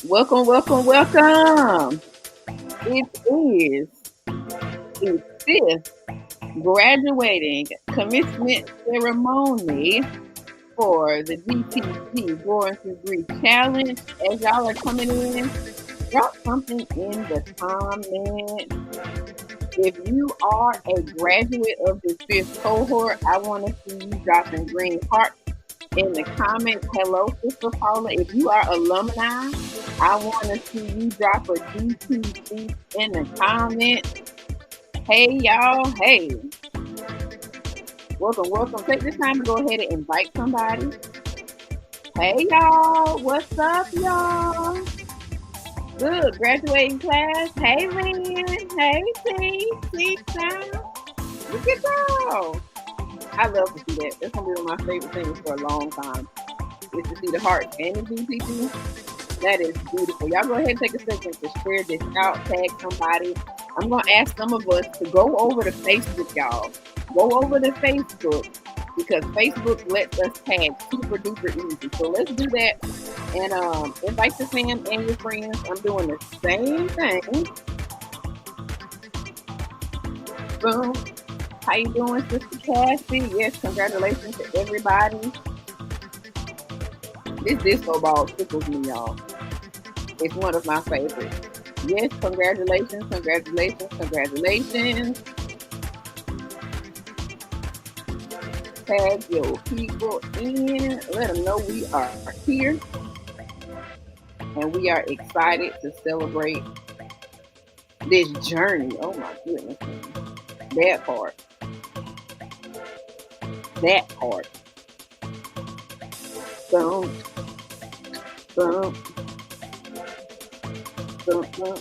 Welcome, welcome, welcome. It is the fifth graduating commencement ceremony for the GTG Going Through Grief Challenge. As y'all are coming in, drop something in the comments. If you are a graduate of the fifth cohort, I want to see you dropping green hearts in the comments. Hello, Sister Paula. If you are alumni, I want to see you drop a GTG in the comments. Hey, y'all. Hey. Welcome, welcome. Take this time to go ahead and invite somebody. Hey, y'all. What's up, y'all? Good. Graduating class. Hey, Lynn. Hey, T. Sound. Look at y'all. I love to see that. That's going to be one of my favorite things for a long time. Is to see the heart and the GTG. That is beautiful. Y'all go ahead and take a second to share this out, tag somebody. I'm going to ask some of us to go over to Facebook, y'all. Go over to Facebook because Facebook lets us tag super duper easy. So let's do that and invite your fam and your friends. I'm doing the same thing. Boom. How you doing, Sister Cassie? Yes, congratulations to everybody. This disco ball tickles me, y'all. It's one of my favorites. Yes, congratulations, congratulations, congratulations. Tag your people in. Let them know we are here. And we are excited to celebrate this journey. Oh my goodness. That part. That part. Boom. Boom. Boom. Boom.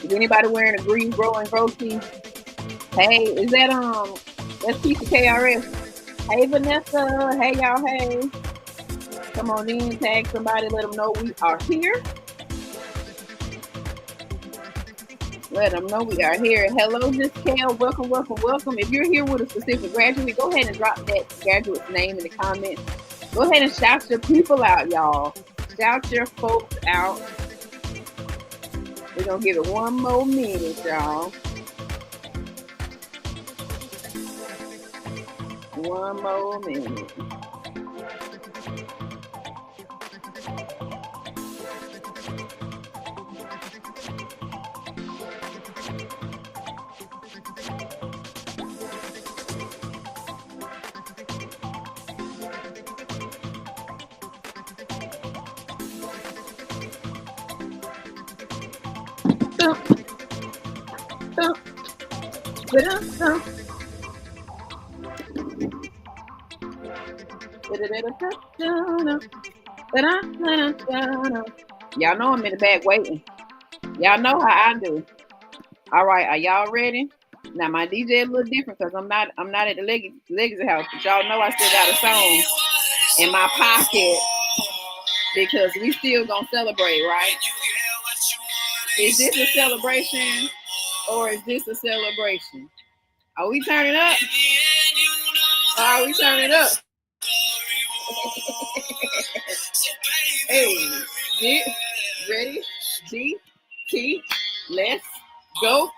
Is anybody wearing a green grow and grow tee? Hey, is that that's Keisha KRS. Hey Vanessa. Hey y'all, hey. Come on in, tag somebody, let them know we are here. Let them know we are here. Hello, Miss Kel. Welcome, welcome, welcome. If you're here with a specific graduate, go ahead and drop that graduate's name in the comments. Go ahead and shout your people out, y'all. Shout your folks out. We're going to give it one more minute, y'all. One more minute. Y'all know I'm in the back waiting. Y'all know how I do. All right, are y'all ready? Now my DJ is a little different because I'm not at the Legacy house, but y'all know I still got a song in my pocket because we still gonna celebrate, right? Is this a celebration or is this a celebration? Are we turning up? Or are we turning up? Hey, get ready, GT, let's go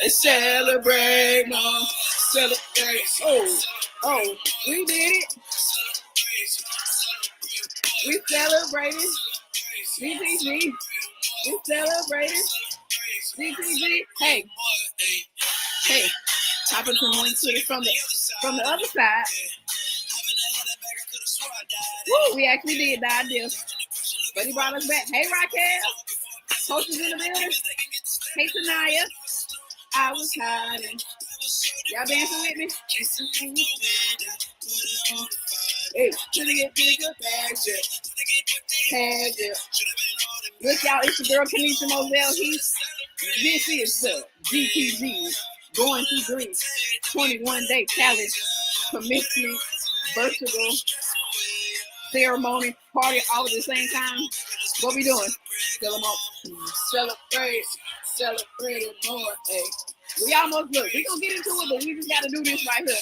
and celebrate, mom. Celebrate. Oh, we did it. We celebrated. GTG. We celebrated. GTG. Hey. Popping some links to it from the other side. Woo, we actually did the idea. But he brought us back. Hey, Raquel. Coach is in the building. Hey, Tanaya. I was hiding. Y'all dancing with me? Hey, bigger pageant. Look, y'all, it's the girl Kanisha Moselle. This is the GTG Going Through Grief 21-day challenge commencement virtual ceremony party all at the same time. What we doing? Celebrate more. Hey, we almost look. We gonna get into it, but we just gotta do this right here.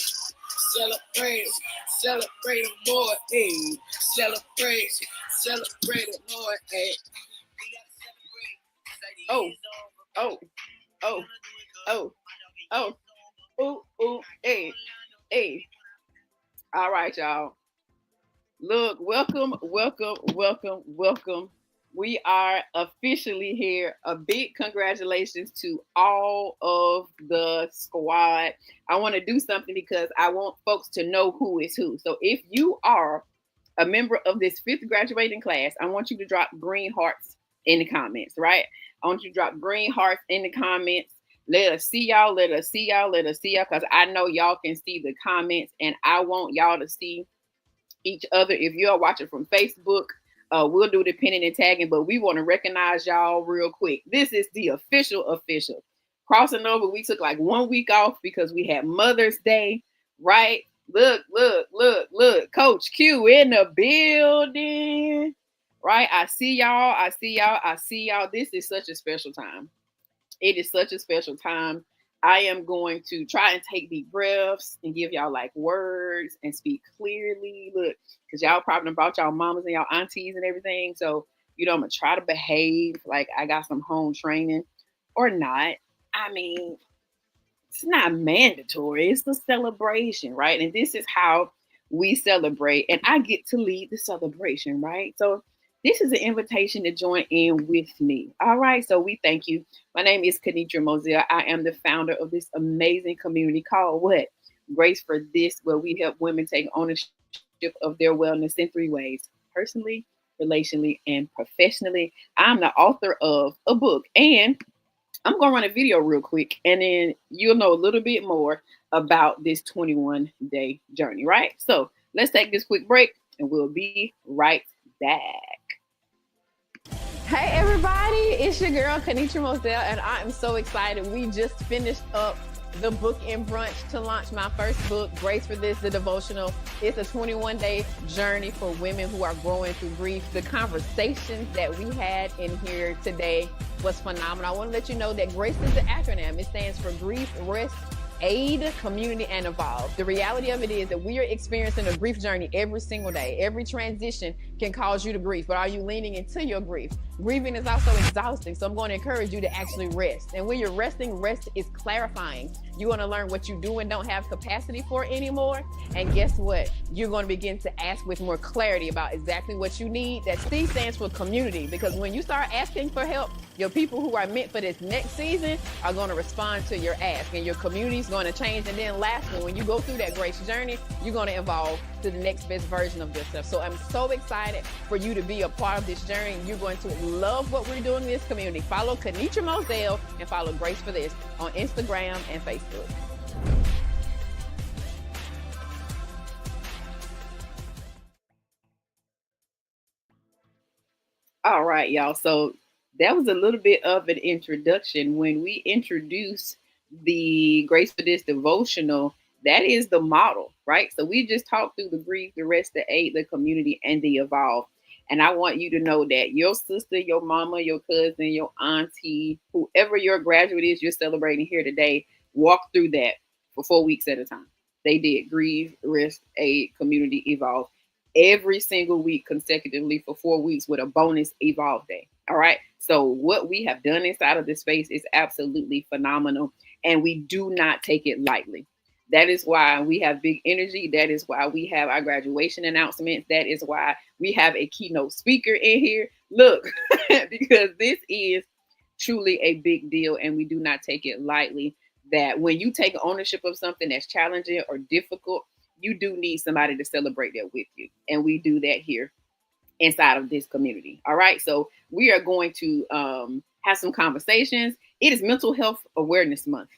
Celebrate them more, hey. Celebrate them more, hey. Oh, oh, oh, oh, oh, ooh, hey, hey. All right, y'all. Look, welcome. We are officially here. A big congratulations to all of the squad. I want to do something because I want folks to know who is who. So if you are a member of this fifth graduating class, I want you to drop green hearts in the comments, right? I want you to drop green hearts in the comments. Let us see y'all, because I know y'all can see the comments, and I want y'all to see each other. If you're watching from Facebook, we'll do the pinning and tagging, but we want to recognize y'all real quick. This is the official. Crossing over, we took like 1 week off because we had Mother's Day, right? Look. Coach Q in the building, right? I see y'all. This is such a special time. It is such a special time. I am going to try and take deep breaths and give y'all like words and speak clearly. Look, because y'all probably brought y'all mamas and y'all aunties and everything. So, I'm going to try to behave like I got some home training or not. I mean, it's not mandatory. It's the celebration, right? And this is how we celebrate. And I get to lead the celebration, right? So this is an invitation to join in with me. All right. So we thank you. My name is Kenitra Moselle. I am the founder of this amazing community called what? GracedForThis, where we help women take ownership of their wellness in 3 ways: personally, relationally, and professionally. I'm the author of a book, and I'm going to run a video real quick, and then you'll know a little bit more about this 21-day journey, right? So let's take this quick break, and we'll be right back. Hey everybody, it's your girl Kenitra Moselle, and I am so excited. We just finished up the book and brunch to launch my first book, GracedForThis, the devotional. It's a 21-day journey for women who are growing through grief. The conversations that we had in here today was phenomenal. I want to let you know that GRACE is the acronym. It stands for Grief, Rest, Aid, Community, and Evolve. The reality of it is that we are experiencing a grief journey every single day. Every transition can cause you to grief, but are you leaning into your grief? Grieving is also exhausting, so I'm going to encourage you to actually rest. And when you're resting, rest is clarifying. You're going to learn what you do and don't have capacity for anymore. And guess what? You're going to begin to ask with more clarity about exactly what you need. That C stands for community, because when you start asking for help, your people who are meant for this next season are going to respond to your ask, and your community is going to change. And then lastly, when you go through that grace journey, you're going to evolve to the next best version of yourself. So I'm so excited for you to be a part of this journey. You're going to love what we're doing in this community. Follow Kenitra Moselle and follow GracedForThis on Instagram and Facebook. All right, y'all. So that was a little bit of an introduction. When we introduce the GracedForThis devotional, that is the model, right? So we just talked through the grief, the rest, the aid, the community, and the evolve. And I want you to know that your sister, your mama, your cousin, your auntie, whoever your graduate is you're celebrating here today, walk through that for 4 weeks at a time. They did grieve, rest, aid, community, evolve every single week consecutively for 4 weeks with a bonus evolve day. All right. So what we have done inside of this space is absolutely phenomenal, and we do not take it lightly. That is why we have big energy. That is why we have our graduation announcements. That is why we have a keynote speaker in here. Look, because this is truly a big deal, and we do not take it lightly. That when you take ownership of something that's challenging or difficult, you do need somebody to celebrate that with you. And we do that here inside of this community. All right. So we are going to have some conversations. It is Mental Health Awareness Month,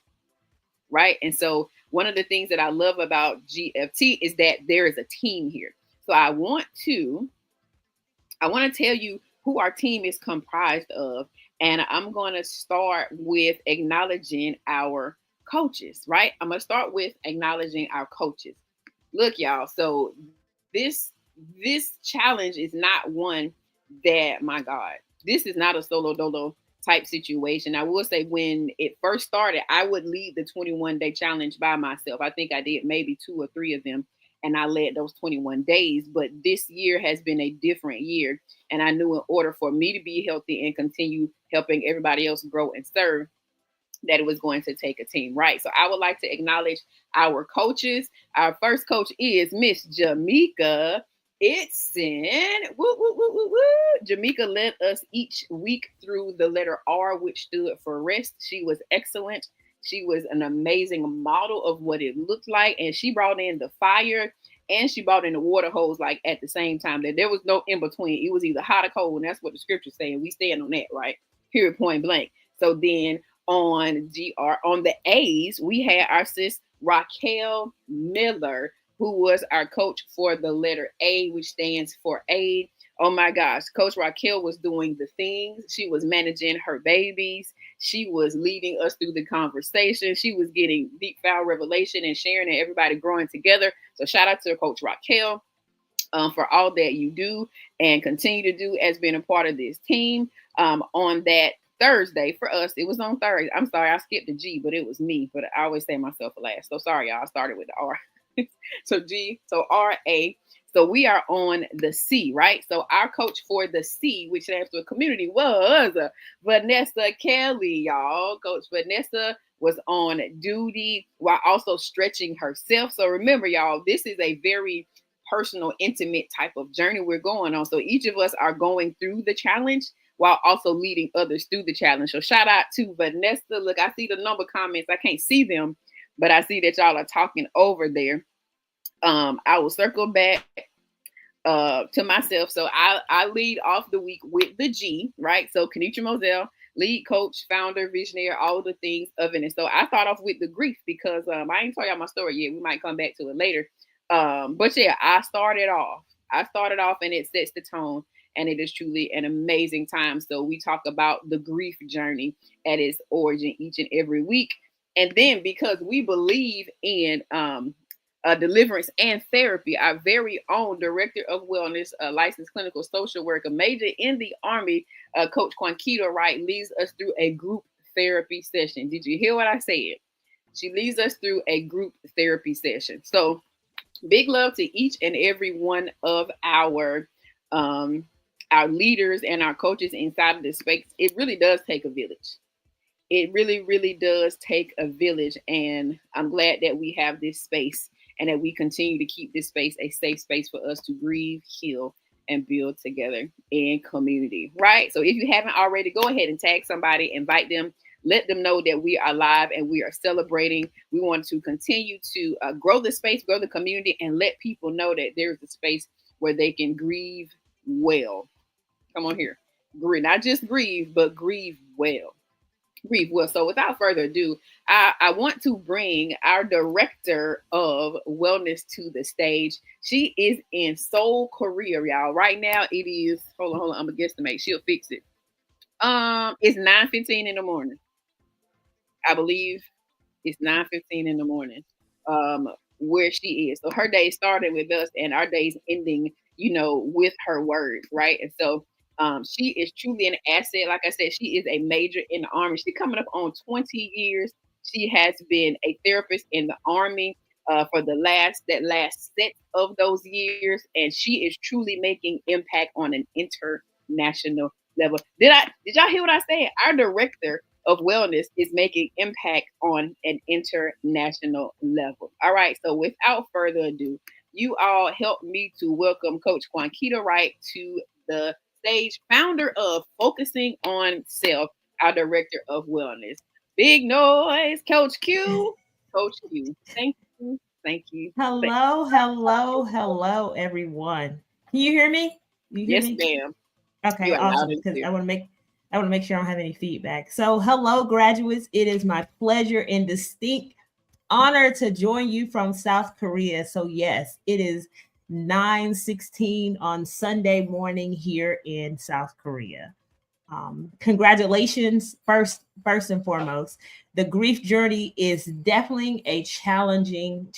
right? And so one of the things that I love about GFT is that there is a team here. So I want to tell you who our team is comprised of. And I'm going to start with acknowledging our coaches, right? I'm going to start with acknowledging our coaches. Look, y'all. So this challenge is not one that, my God, this is not a solo dolo type situation. I will say when it first started, I would lead the 21-day challenge by myself. I think I did maybe 2 or 3 of them. and I led those 21 days. But this year has been a different year. And I knew in order for me to be healthy and continue helping everybody else grow and serve, that it was going to take a team, right? So I would like to acknowledge our coaches. Our first coach is Miss Jamaica Itson. Woo, woo, woo, woo, woo. Jamaica led us each week through the letter R, which stood for rest. She was excellent. She was an amazing model of what it looked like, and she brought in the fire and she brought in the water hose like at the same time. That there was no in between. It was either hot or cold, and that's what the scripture's saying. We stand on that, right? Period, point blank. So then on the A's, we had our sis Raquel Miller, who was our coach for the letter A, which stands for aid. Oh my gosh, Coach Raquel was doing the things. She was managing her babies. She was leading us through the conversation. She was getting deep foul revelation and sharing and everybody growing together. So shout out to Coach Raquel for all that you do and continue to do as being a part of this team. On that Thursday for us, it was on Thursday. I'm sorry, I skipped the G, but it was me. But I always say myself last. So sorry, y'all. I started with the R. So RA. So we are on the C, right? So our coach for the C, which stands for community, was Vanessa Kelly, y'all. Coach Vanessa was on duty while also stretching herself. So remember, y'all, this is a very personal, intimate type of journey we're going on. So each of us are going through the challenge while also leading others through the challenge. So shout out to Vanessa. Look, I see the number comments. I can't see them, but I see that y'all are talking over there. I will circle back to myself. So I lead off the week with the G, right? So Kenitra Moselle, lead coach, founder, visionary, all the things of it. And so I start off with the grief because I ain't told y'all my story yet. We might come back to it later. But yeah, I started off and it sets the tone. And it is truly an amazing time. So we talk about the grief journey at its origin each and every week. And then because we believe in deliverance and therapy, our very own director of wellness, licensed clinical social worker, major in the Army, Coach Quanquita Wright, leads us through a group therapy session. Did you hear what I said? She leads us through a group therapy session. So big love to each and every one of our leaders and our coaches inside of this space. It really does take a village. It really, really does take a village. And I'm glad that we have this space and that we continue to keep this space a safe space for us to grieve, heal, and build together in community, right? So if you haven't already, go ahead and tag somebody, invite them, let them know that we are live and we are celebrating. We want to continue to grow the space, grow the community, and let people know that there's a space where they can grieve well. Come on here. Grieve, not just grieve, but grieve well. Grieve well. So without further ado, I want to bring our director of wellness to the stage. She is in Seoul, Korea, y'all. Right now it is, hold on, I'm gonna guesstimate. She'll fix it. It's 9:15 in the morning. I believe it's 9:15 in the morning. Where she is. So her day started with us and our day's ending, with her words, right? And so she is truly an asset. Like I said, she is a major in the Army. She's coming up on 20 years. She has been a therapist in the Army for that last set of those years, and she is truly making impact on an international level. Did y'all hear what I said? Our director of wellness is making impact on an international level. All right. So without further ado, you all help me to welcome Coach Quanquita Wright to the stage, founder of Focusing on Self, our director of wellness. Big noise, Coach Q. Coach Q. Thank you. Thank you. Hello, everyone. Can you hear me? Yes, ma'am. Okay, awesome. Because I want to make sure I don't have any feedback. So, hello, graduates. It is my pleasure and distinct honor to join you from South Korea. So, yes, it is 9:16 on Sunday morning here in South Korea. Congratulations, first and foremost. The grief journey is definitely a challenging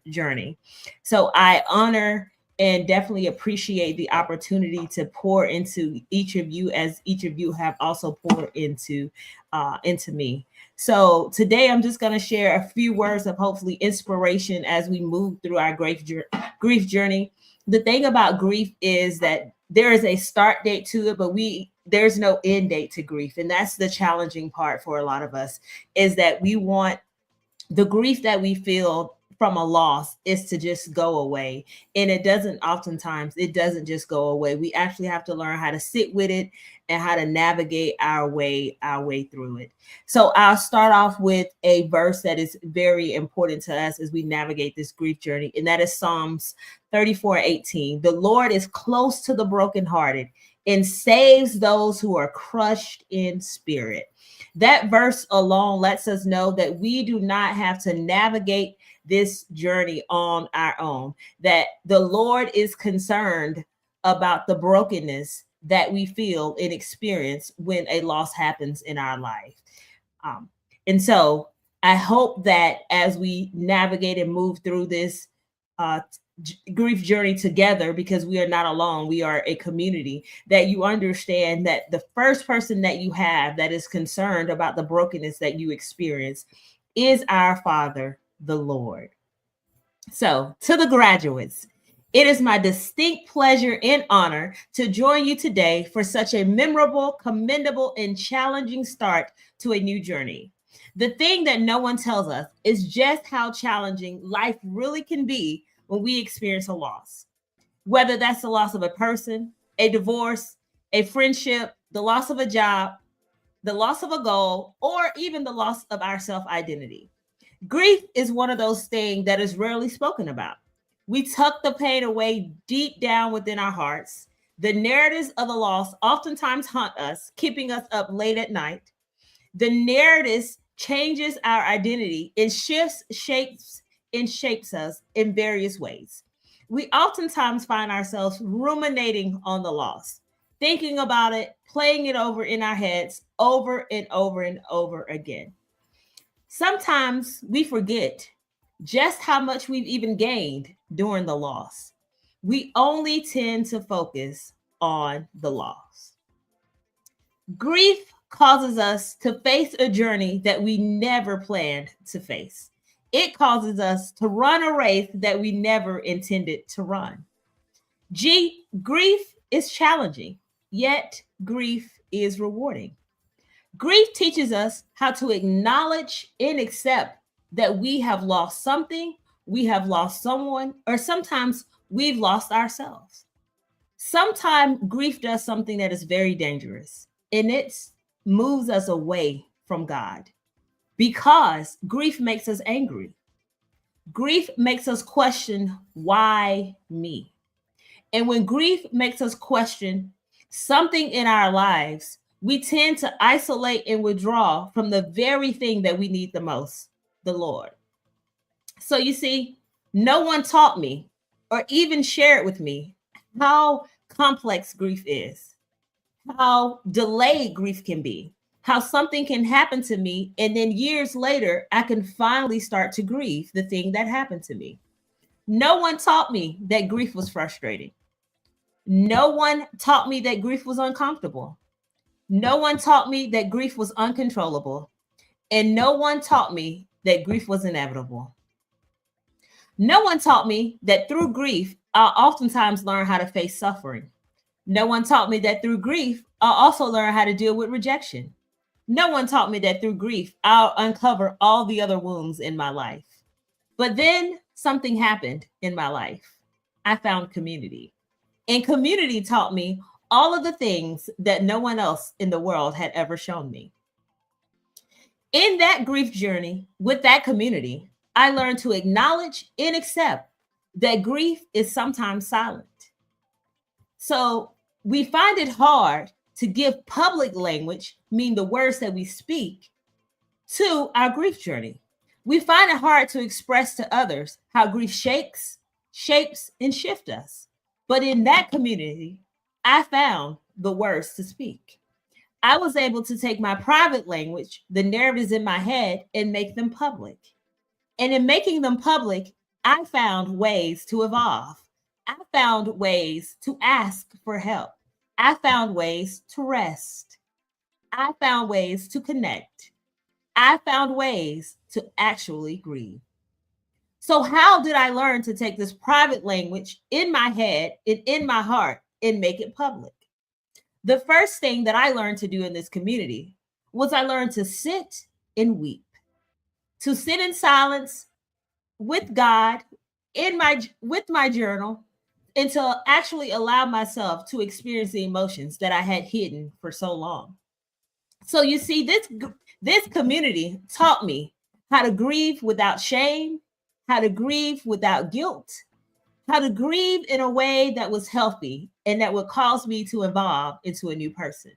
journey. So I honor and definitely appreciate the opportunity to pour into each of you, as each of you have also poured into me. So today I'm just going to share a few words of hopefully inspiration as we move through our grief journey. The thing about grief is that there is a start date to it, but there's no end date to grief. And that's the challenging part for a lot of us, is that we want the grief that we feel from a loss is to just go away. And it doesn't just go away. We actually have to learn how to sit with it and how to navigate our way through it. So I'll start off with a verse that is very important to us as we navigate this grief journey. And that is Psalms 34:18. The Lord is close to the brokenhearted and saves those who are crushed in spirit. That verse alone lets us know that we do not have to navigate this journey on our own, that the Lord is concerned about the brokenness that we feel and experience when a loss happens in our life. And so I hope that as we navigate and move through this grief journey together, because we are not alone, we are a community, that you understand that the first person that you have that is concerned about the brokenness that you experience is our Father, the Lord. So to the graduates, it is my distinct pleasure and honor to join you today for such a memorable, commendable, and challenging start to a new journey. The thing that no one tells us is just how challenging life really can be when we experience a loss. Whether that's the loss of a person, a divorce, a friendship, the loss of a job, the loss of a goal, or even the loss of our self-identity. Grief is one of those things that is rarely spoken about. We tuck the pain away deep down within our hearts. The narratives of the loss oftentimes haunt us, keeping us up late at night. The narratives changes our identity and shapes us in various ways. We oftentimes find ourselves ruminating on the loss, thinking about it, playing it over in our heads over and over and over again. Sometimes we forget just how much we've even gained during the loss. We only tend to focus on the loss. Grief causes us to face a journey that we never planned to face. It causes us to run a race that we never intended to run. Grief is challenging, yet grief is rewarding. Grief teaches us how to acknowledge and accept that we have lost something, we have lost someone, or sometimes we've lost ourselves. Sometimes grief does something that is very dangerous, and it moves us away from God, because grief makes us angry. Grief makes us question, why me? And when grief makes us question something in our lives, we tend to isolate and withdraw from the very thing that we need the most, the Lord. So you see, no one taught me or even shared with me how complex grief is, how delayed grief can be, how something can happen to me, and then years later, I can finally start to grieve the thing that happened to me. No one taught me that grief was frustrating. No one taught me that grief was uncomfortable. No one taught me that grief was uncontrollable. And no one taught me that grief was inevitable. No one taught me that through grief, I'll oftentimes learn how to face suffering. No one taught me that through grief, I'll also learn how to deal with rejection. No one taught me that through grief, I'll uncover all the other wounds in my life. But then something happened in my life. I found community. And community taught me all of the things that no one else in the world had ever shown me. In that grief journey with that community, I learned to acknowledge and accept that grief is sometimes silent. So we find it hard to give public language, mean the words that we speak, to our grief journey. We find it hard to express to others how grief shapes, and shifts us. But in that community, I found the words to speak. I was able to take my private language, the narratives in my head, and make them public. And in making them public, I found ways to evolve. I found ways to ask for help. I found ways to rest. I found ways to connect. I found ways to actually grieve. So, how did I learn to take this private language in my head and in my heart and make it public? The first thing that I learned to do in this community was I learned to sit and weep, to sit in silence with God with my journal, and to actually allow myself to experience the emotions that I had hidden for so long. So you see, this community taught me how to grieve without shame, how to grieve without guilt, how to grieve in a way that was healthy and that would cause me to evolve into a new person.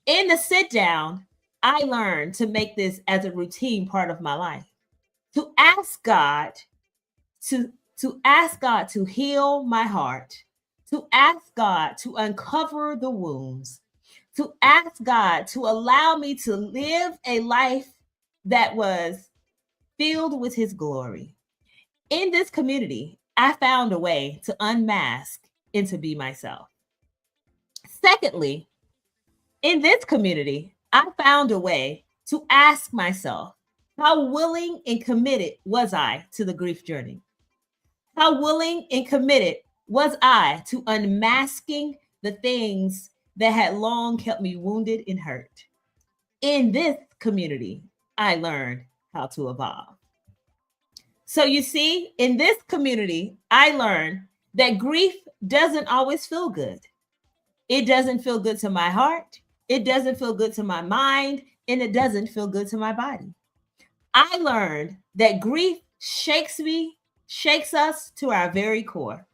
In the sit down, I learned to make this as a routine part of my life, to ask God to ask God to heal my heart, to ask God to uncover the wounds, to ask God to allow me to live a life that was filled with his glory. In this community, I found a way to unmask and to be myself. Secondly, in this community, I found a way to ask myself, how willing and committed was I to the grief journey? How willing and committed was I to unmasking the things that had long kept me wounded and hurt? In this community, I learned how to evolve. So you see, in this community, I learned that grief doesn't always feel good. It doesn't feel good to my heart. It doesn't feel good to my mind, and it doesn't feel good to my body. I learned that grief shakes us to our very core.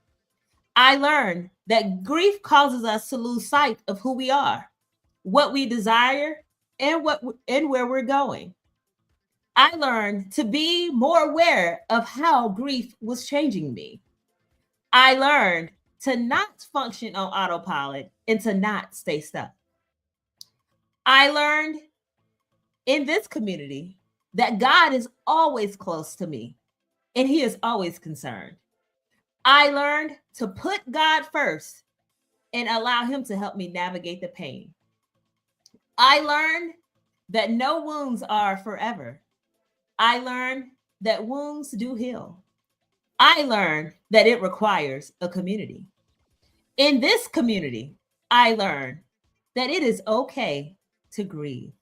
I learned that grief causes us to lose sight of who we are, what we desire, and where we're going. I learned to be more aware of how grief was changing me. I learned to not function on autopilot and to not stay stuck. I learned in this community that God is always close to me and he is always concerned. I learned to put God first and allow him to help me navigate the pain. I learned that no wounds are forever. I learned that wounds do heal. I learned that it requires a community. In this community, I learned that it is okay to grieve.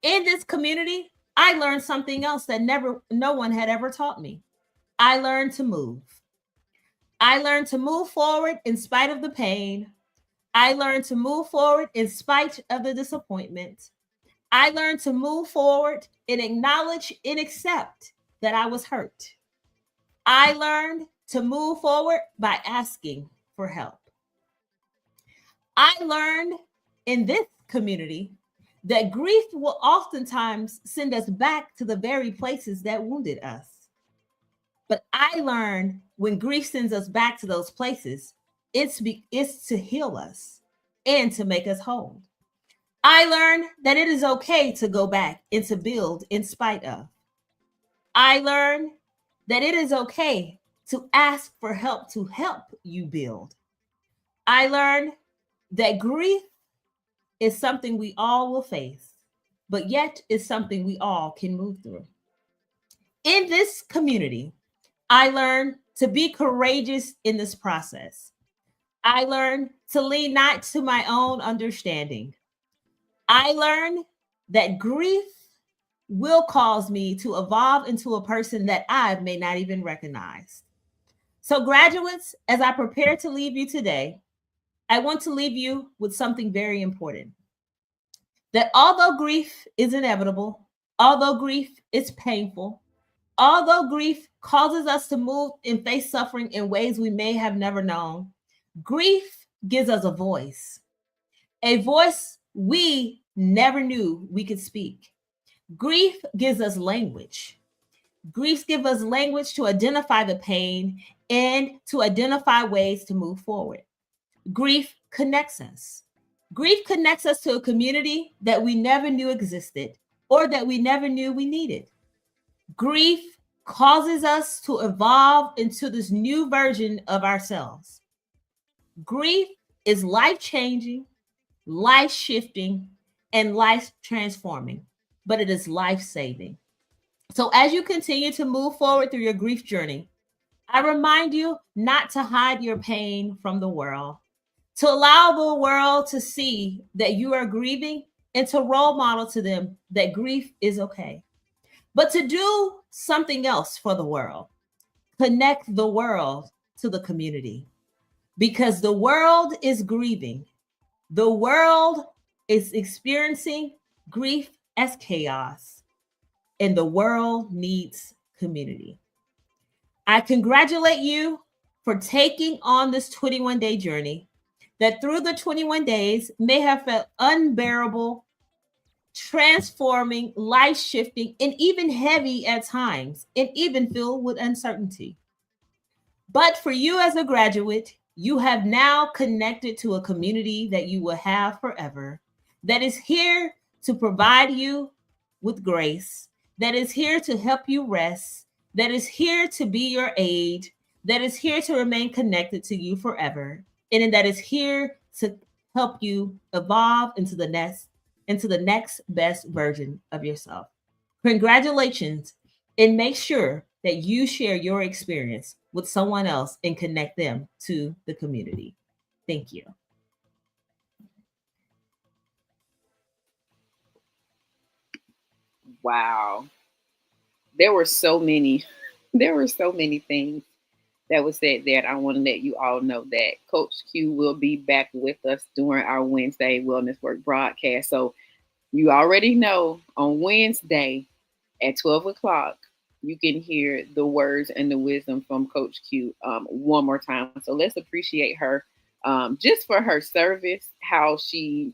In this community, I learned something else that no one had ever taught me. I learned to move. I learned to move forward in spite of the pain. I learned to move forward in spite of the disappointment. I learned to move forward and acknowledge and accept that I was hurt. I learned to move forward by asking for help. I learned in this community that grief will oftentimes send us back to the very places that wounded us. But I learned when grief sends us back to those places, it's to heal us and to make us whole. I learned that it is okay to go back and to build in spite of. I learned that it is okay to ask for help to help you build. I learned that grief is something we all will face, but yet is something we all can move through. In this community, I learned to be courageous in this process. I learned to lean not to my own understanding. I learned that grief will cause me to evolve into a person that I may not even recognize. So, graduates, as I prepare to leave you today, I want to leave you with something very important. That although grief is inevitable, although grief is painful, although grief causes us to move and face suffering in ways we may have never known, grief gives us a voice we never knew we could speak. Grief gives us language. Grief gives us language to identify the pain and to identify ways to move forward. Grief connects us. Grief connects us to a community that we never knew existed or that we never knew we needed. Grief causes us to evolve into this new version of ourselves. Grief is life-changing, life-shifting, and life-transforming, but it is life-saving. So as you continue to move forward through your grief journey, I remind you not to hide your pain from the world, to allow the world to see that you are grieving and to role model to them that grief is okay. But to do something else for the world, connect the world to the community, because the world is grieving. The world is experiencing grief as chaos, and the world needs community. I congratulate you for taking on this 21-day journey that through the 21 days may have felt unbearable, transforming, life shifting, and even heavy at times, and even filled with uncertainty. But for you as a graduate, you have now connected to a community that you will have forever, that is here to provide you with grace, that is here to help you rest, that is here to be your aid, that is here to remain connected to you forever, and that is here to help you evolve into the next best version of yourself. Congratulations, and make sure that you share your experience with someone else and connect them to the community. Thank you. Wow. There were so many things that was said there. I want to let you all know that Coach Q will be back with us during our Wednesday Wellness Work broadcast. So you already know on Wednesday at 12 o'clock, you can hear the words and the wisdom from Coach Q one more time. So let's appreciate her just for her service, how she's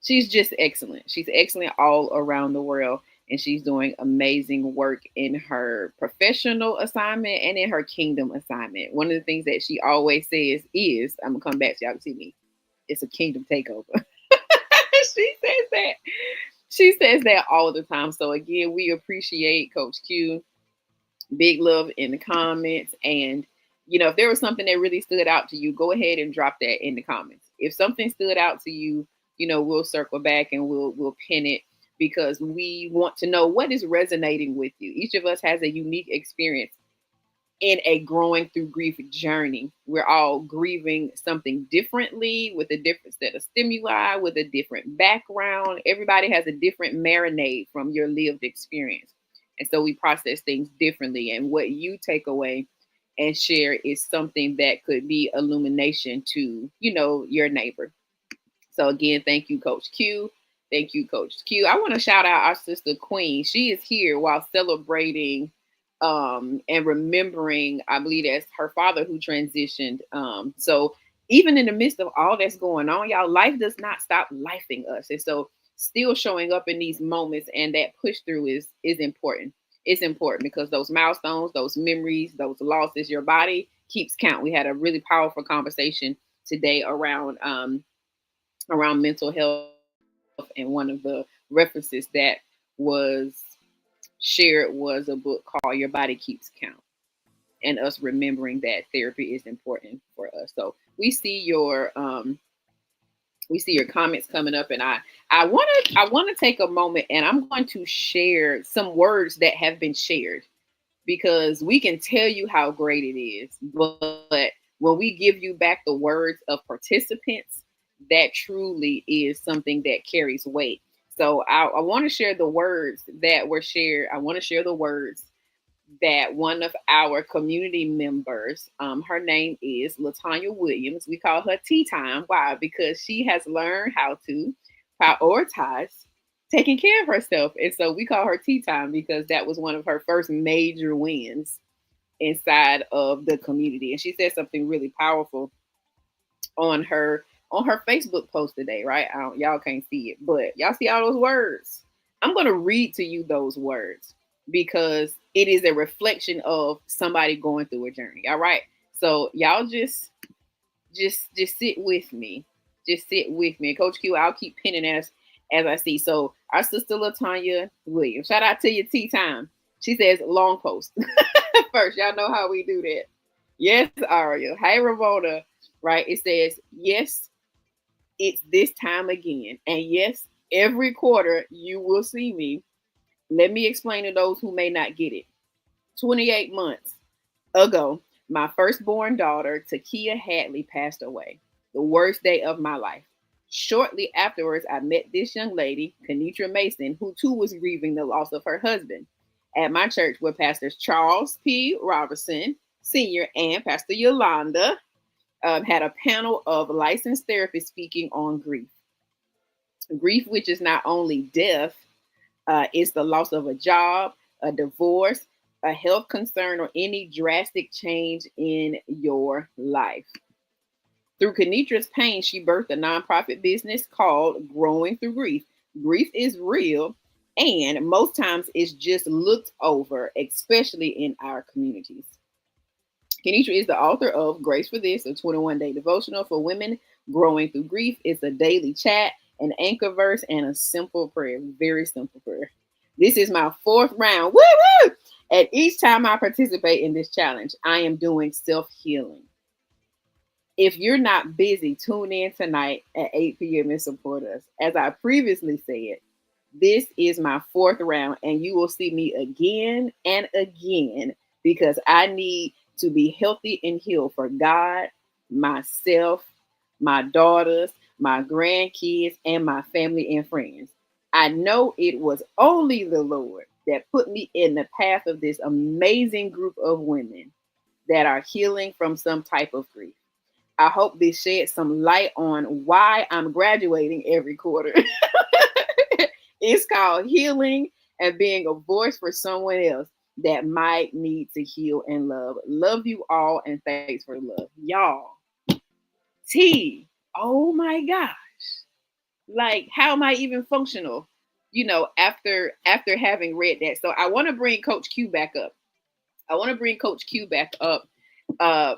just excellent. She's excellent all around the world, and she's doing amazing work in her professional assignment and in her kingdom assignment. One of the things that she always says is, I'm going to come back so y'all can see me, it's a kingdom takeover. She says that all the time. So again, we appreciate Coach Q. Big love in the comments. And, if there was something that really stood out to you, go ahead and drop that in the comments. If something stood out to you, we'll circle back and we'll pin it, because we want to know what is resonating with you. Each of us has a unique experience in a growing through grief journey. We're all grieving something differently, with a different set of stimuli, with a different background. Everybody has a different marinade from your lived experience. And so we process things differently. And what you take away and share is something that could be illumination to, your neighbor. So again, thank you, Coach Q. Thank you, Coach Q. I want to shout out our sister Queen. She is here while celebrating and remembering, I believe that's her father who transitioned. So even in the midst of all that's going on, y'all, life does not stop lifing us. And so still showing up in these moments and that push through is important. It's important because those milestones, those memories, those losses, your body keeps count. We had a really powerful conversation today around mental health, and one of the references that was shared was a book called Your Body Keeps Count, and us remembering that therapy is important for us. So we see your comments coming up, and I want to take a moment, and I'm going to share some words that have been shared, because we can tell you how great it is, but when we give you back the words of participants, that truly is something that carries weight. So I want to share the words that were shared. I want to share the words that one of our community members, her name is LaTanya Williams. We call her Tea Time. Why? Because she has learned how to prioritize taking care of herself. And so we call her Tea Time because that was one of her first major wins inside of the community. And she said something really powerful on her Facebook post today, right? Y'all can't see it, but y'all see all those words. I'm going to read to you those words because it is a reflection of somebody going through a journey. All right. So y'all just sit with me. Just sit with me. Coach Q, I'll keep pinning as I see. So our sister LaTanya Williams, shout out to you, Tea Time. She says long post. First, y'all know how we do that. Yes, Aria. Hey, Ramona. Right? It says, yes, it's this time again. And yes, every quarter you will see me. Let me explain to those who may not get it. 28 months ago, my firstborn daughter, Takia Hadley, passed away. The worst day of my life. Shortly afterwards, I met this young lady, Kenitra Mason, who too was grieving the loss of her husband. At my church were Pastors Charles P. Robertson, Sr., and Pastor Yolanda, had a panel of licensed therapists speaking on grief. Grief, which is not only death, it's the loss of a job, a divorce, a health concern, or any drastic change in your life. Through Kenitra's pain, she birthed a nonprofit business called Growing Through Grief. Grief is real, and most times it's just looked over, especially in our communities. Kenitra is the author of Grace for This, a 21-day devotional for women growing through grief. It's a daily chat, an anchor verse, and a simple prayer. Very simple prayer. This is my fourth round. Woo-woo! And each time I participate in this challenge, I am doing self-healing. If you're not busy, tune in tonight at 8 p.m. and support us. As I previously said, this is my fourth round, and you will see me again and again because I need to be healthy and healed for God, myself, my daughters, my grandkids, and my family and friends. I know it was only the Lord that put me in the path of this amazing group of women that are healing from some type of grief. I hope this sheds some light on why I'm graduating every quarter. It's called healing and being a voice for someone else that might need to heal and love. Love you all, and thanks for the love. Y'all, T, oh my gosh. Like, how am I even functional, after having read that? So I want to bring Coach Q back up.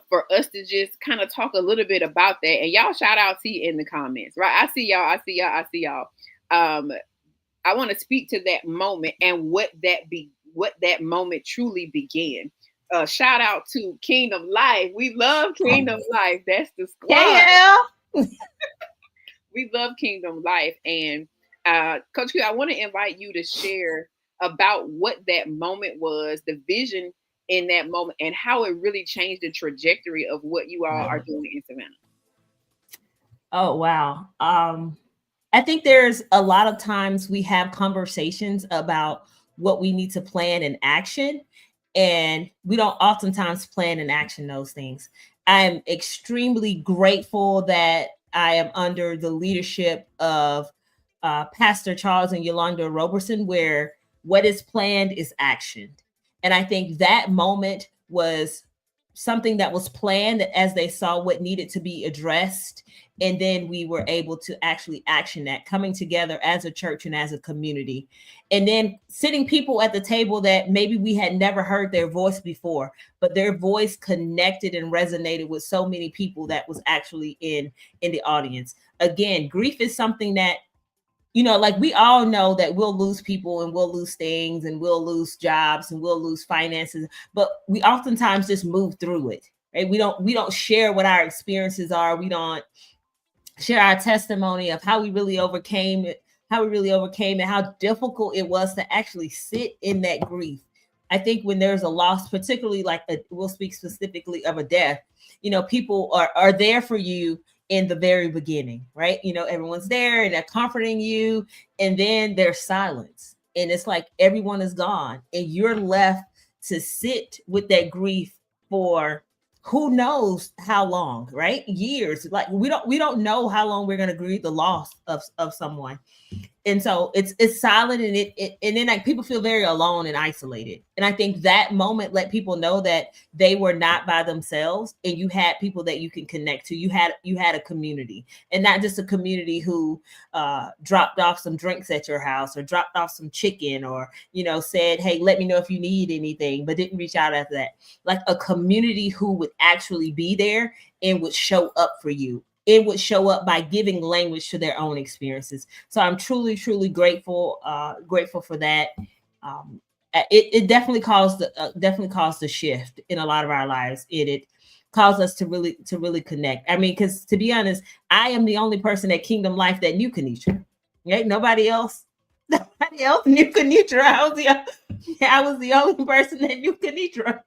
For us to just kind of talk a little bit about that. And y'all shout out T in the comments, right? I see y'all. I want to speak to that moment and what that moment truly began. Shout out to Kingdom Life. We love Kingdom Life. That's the squad. Yeah. We love Kingdom Life. And Coach Q, I want to invite you to share about what that moment was, the vision in that moment, and how it really changed the trajectory of what you all are doing in Savannah. Oh, wow. I think there's a lot of times we have conversations about what we need to plan in action, and we don't oftentimes plan and action those things. I'm extremely grateful that I am under the leadership of Pastor Charles and Yolanda Roberson, where what is planned is actioned. And I think that moment was something that was planned as they saw what needed to be addressed. And then we were able to actually action that, coming together as a church and as a community. And then sitting people at the table that maybe we had never heard their voice before, but their voice connected and resonated with so many people that was actually in the audience. Again, grief is something that, like we all know that we'll lose people and we'll lose things and we'll lose jobs and we'll lose finances, but we oftentimes just move through it, right? We don't share what our experiences are. We don't share our testimony of how we really overcame it, and how difficult it was to actually sit in that grief. I think when there's a loss, particularly we'll speak specifically of a death, people are there for you in the very beginning, right? Everyone's there and they're comforting you, and then there's silence. And it's like everyone is gone and you're left to sit with that grief for who knows how long, right? Years. Like we don't know how long we're going to grieve the loss of someone. And so it's silent, and then like people feel very alone and isolated. And I think that moment let people know that they were not by themselves, and you had people that you can connect to. You had a community, and not just a community who dropped off some drinks at your house or dropped off some chicken or said, hey, let me know if you need anything, but didn't reach out after that. Like a community who would actually be there and would show up for you. It would show up by giving language to their own experiences. So I'm truly, truly grateful for that. it definitely caused the shift in a lot of our lives. It caused us to really connect. I mean, because to be honest, I am the only person at Kingdom Life that knew Kenitra. Right? Nobody else knew Kenitra. I was the only person that knew Kenitra.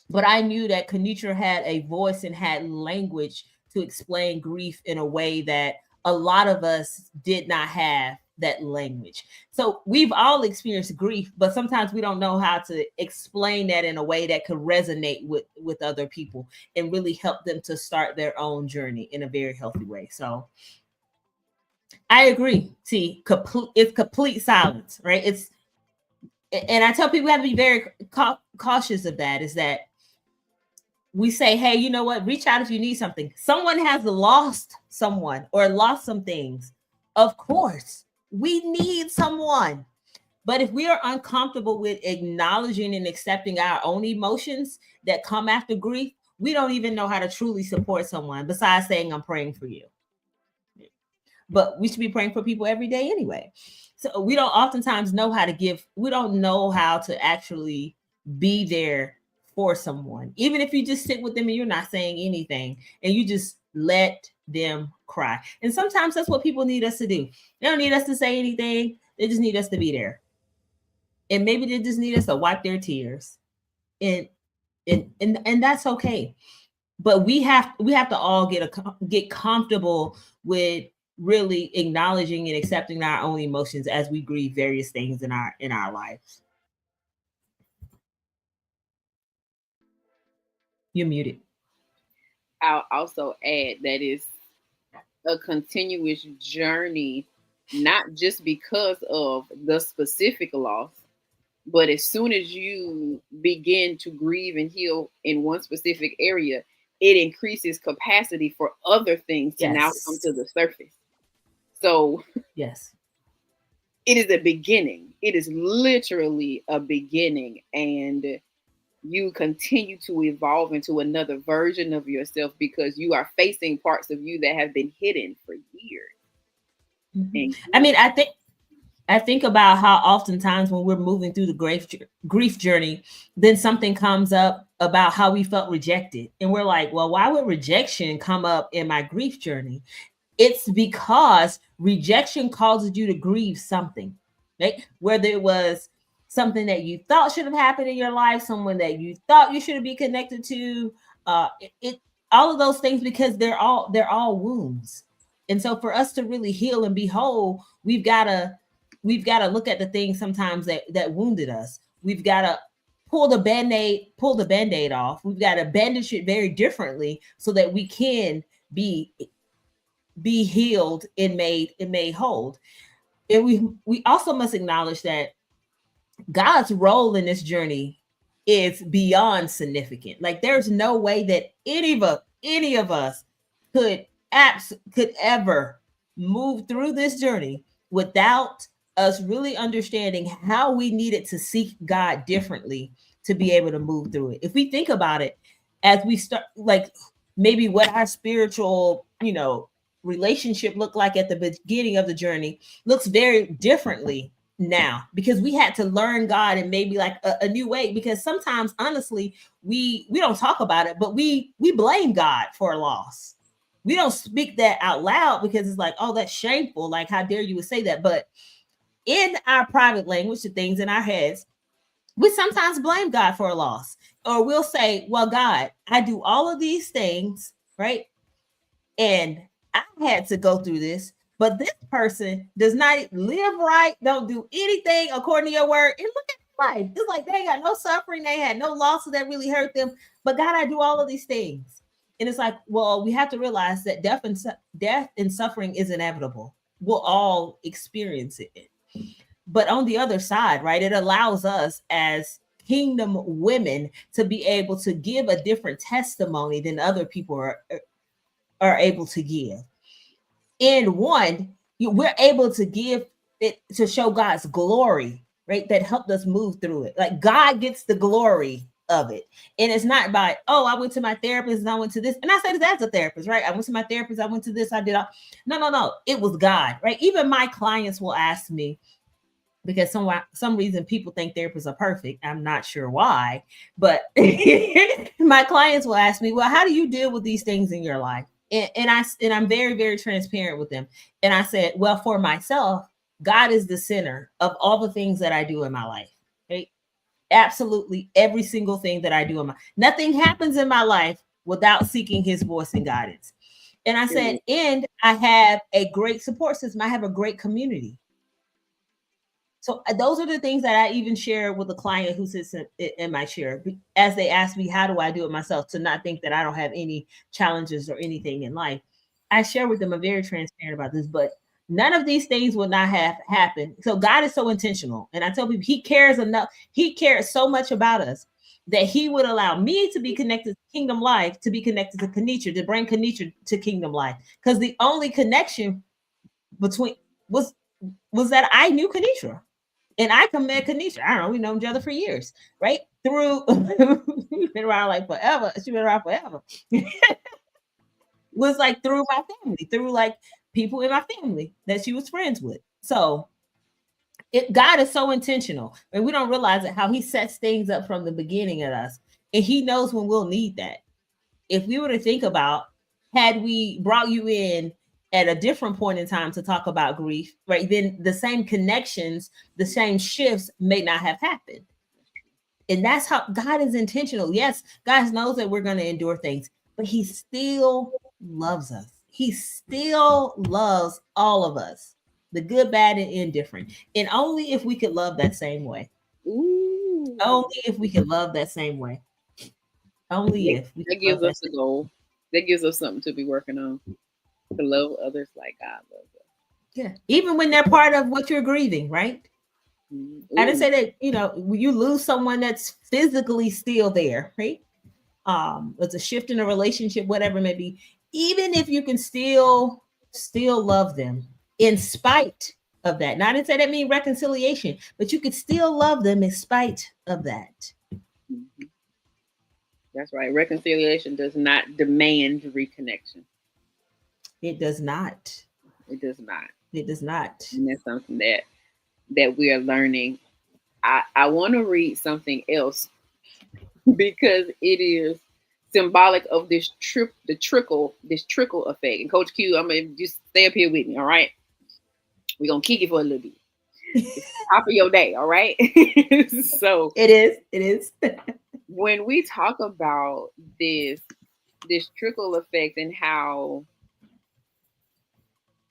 But I knew that Kenitra had a voice and had language to explain grief in a way that a lot of us did not have that language. So we've all experienced grief, but sometimes we don't know how to explain that in a way that could resonate with other people and really help them to start their own journey in a very healthy way. So I agree. See, it's complete silence, right? And I tell people we have to be very cautious of that, is that we say, hey, you know what? Reach out if you need something. Someone has lost someone or lost some things. Of course, we need someone. But if we are uncomfortable with acknowledging and accepting our own emotions that come after grief, we don't even know how to truly support someone besides saying, I'm praying for you. But we should be praying for people every day anyway. So we don't oftentimes know how to give. We don't know how to actually be there for someone, even if you just sit with them and you're not saying anything and you just let them cry. And sometimes that's what people need us to do. They don't need us to say anything. They just need us to be there. And maybe they just need us to wipe their tears. And that's okay. But we have to all get comfortable with really acknowledging and accepting our own emotions as we grieve various things in our lives. You're muted. I'll also add that it's a continuous journey, not just because of the specific loss, but as soon as you begin to grieve and heal in one specific area, it increases capacity for other things to now come to the surface. So yes, it is a beginning. It is literally a beginning, and you continue to evolve into another version of yourself because you are facing parts of you that have been hidden for years. Mm-hmm. I mean, I think about how oftentimes when we're moving through the grief journey, then something comes up about how we felt rejected. And we're like, well, why would rejection come up in my grief journey? It's because rejection causes you to grieve something, right? Whether it was something that you thought should have happened in your life, someone that you thought you should be connected to, all of those things, because they're all wounds. And so for us to really heal and be whole, we've got to look at the things sometimes that wounded us. We've got to pull the band-aid off. We've got to bandage it very differently so that we can be healed and made whole. And we also must acknowledge that God's role in this journey is beyond significant. Like there's no way that any of us could ever move through this journey without us really understanding how we needed to seek God differently to be able to move through it. If we think about it, as we start, like maybe what our spiritual, relationship looked like at the beginning of the journey looks very differently now, because we had to learn God in maybe like a new way. Because sometimes, honestly, we don't talk about it, but we blame God for a loss. We don't speak that out loud because it's like, oh, that's shameful. Like, how dare you would say that? But in our private language, the things in our heads, we sometimes blame God for a loss. Or we'll say, well, God, I do all of these things, right? And I had to go through this, but this person does not live right, don't do anything according to your word. And look at life. It's like they ain't got no suffering, they had no losses that really hurt them. But God, I do all of these things. And it's like, well, we have to realize that death and suffering is inevitable. We'll all experience it. But on the other side, right, it allows us as kingdom women to be able to give a different testimony than other people are able to give. In one, we're able to give it to show God's glory, right? That helped us move through it. Like God gets the glory of it. And it's not by, oh, I went to my therapist and I went to this. And I say this as a therapist, right? I went to my therapist, I went to this, I did all. No. It was God, right? Even my clients will ask me, because some reason people think therapists are perfect. I'm not sure why, but my clients will ask me, well, how do you deal with these things in your life? And I'm very, very transparent with them. And I said, well, for myself, God is the center of all the things that I do in my life. Right? Absolutely every single thing that I do nothing happens in my life without seeking his voice and guidance. And I said, and I have a great support system. I have a great community. So those are the things that I even share with a client who sits in my chair as they ask me, how do I do it myself, to not think that I don't have any challenges or anything in life. I share with them, I'm very transparent about this, but none of these things would not have happened. So God is so intentional. And I tell people he cares enough. He cares so much about us that he would allow me to be connected to Kingdom Life, to be connected to Kenitra, to bring Kenitra to Kingdom Life. Because the only connection between was that I knew Kenitra. And I met Kenitra. I don't know, we know each other for years, right? Through we've been around like forever. She's been around forever. Was like through my family, through like people in my family that she was friends with. So God is so intentional, and we don't realize it, how he sets things up from the beginning of us, and he knows when we'll need that. If we were to think about, had we brought you in at a different point in time to talk about grief, right, then the same connections, the same shifts may not have happened. And that's how God is intentional. Yes, God knows that we're going to endure things, but he still loves us. He still loves all of us, the good, bad, and indifferent. And only if we could love that same way. Ooh. Only if we could love that same way. Only if we that gives us a goal. That gives us something to be working on. To love others like God loves us. Yeah. Even when they're part of what you're grieving, right? Mm-hmm. I didn't say that, you lose someone that's physically still there, right? It's a shift in a relationship, whatever it may be. Even if you can still love them in spite of that. Not to say that means reconciliation, but you could still love them in spite of that. Mm-hmm. That's right. Reconciliation does not demand reconnection. It does not. It does not. It does not. And that's something that we are learning. I want to read something else because it is symbolic of this trickle effect. And Coach Q, I'm gonna just stay up here with me, all right? We're gonna kick it for a little bit. It's top of your day, all right? So it is. When we talk about this trickle effect and how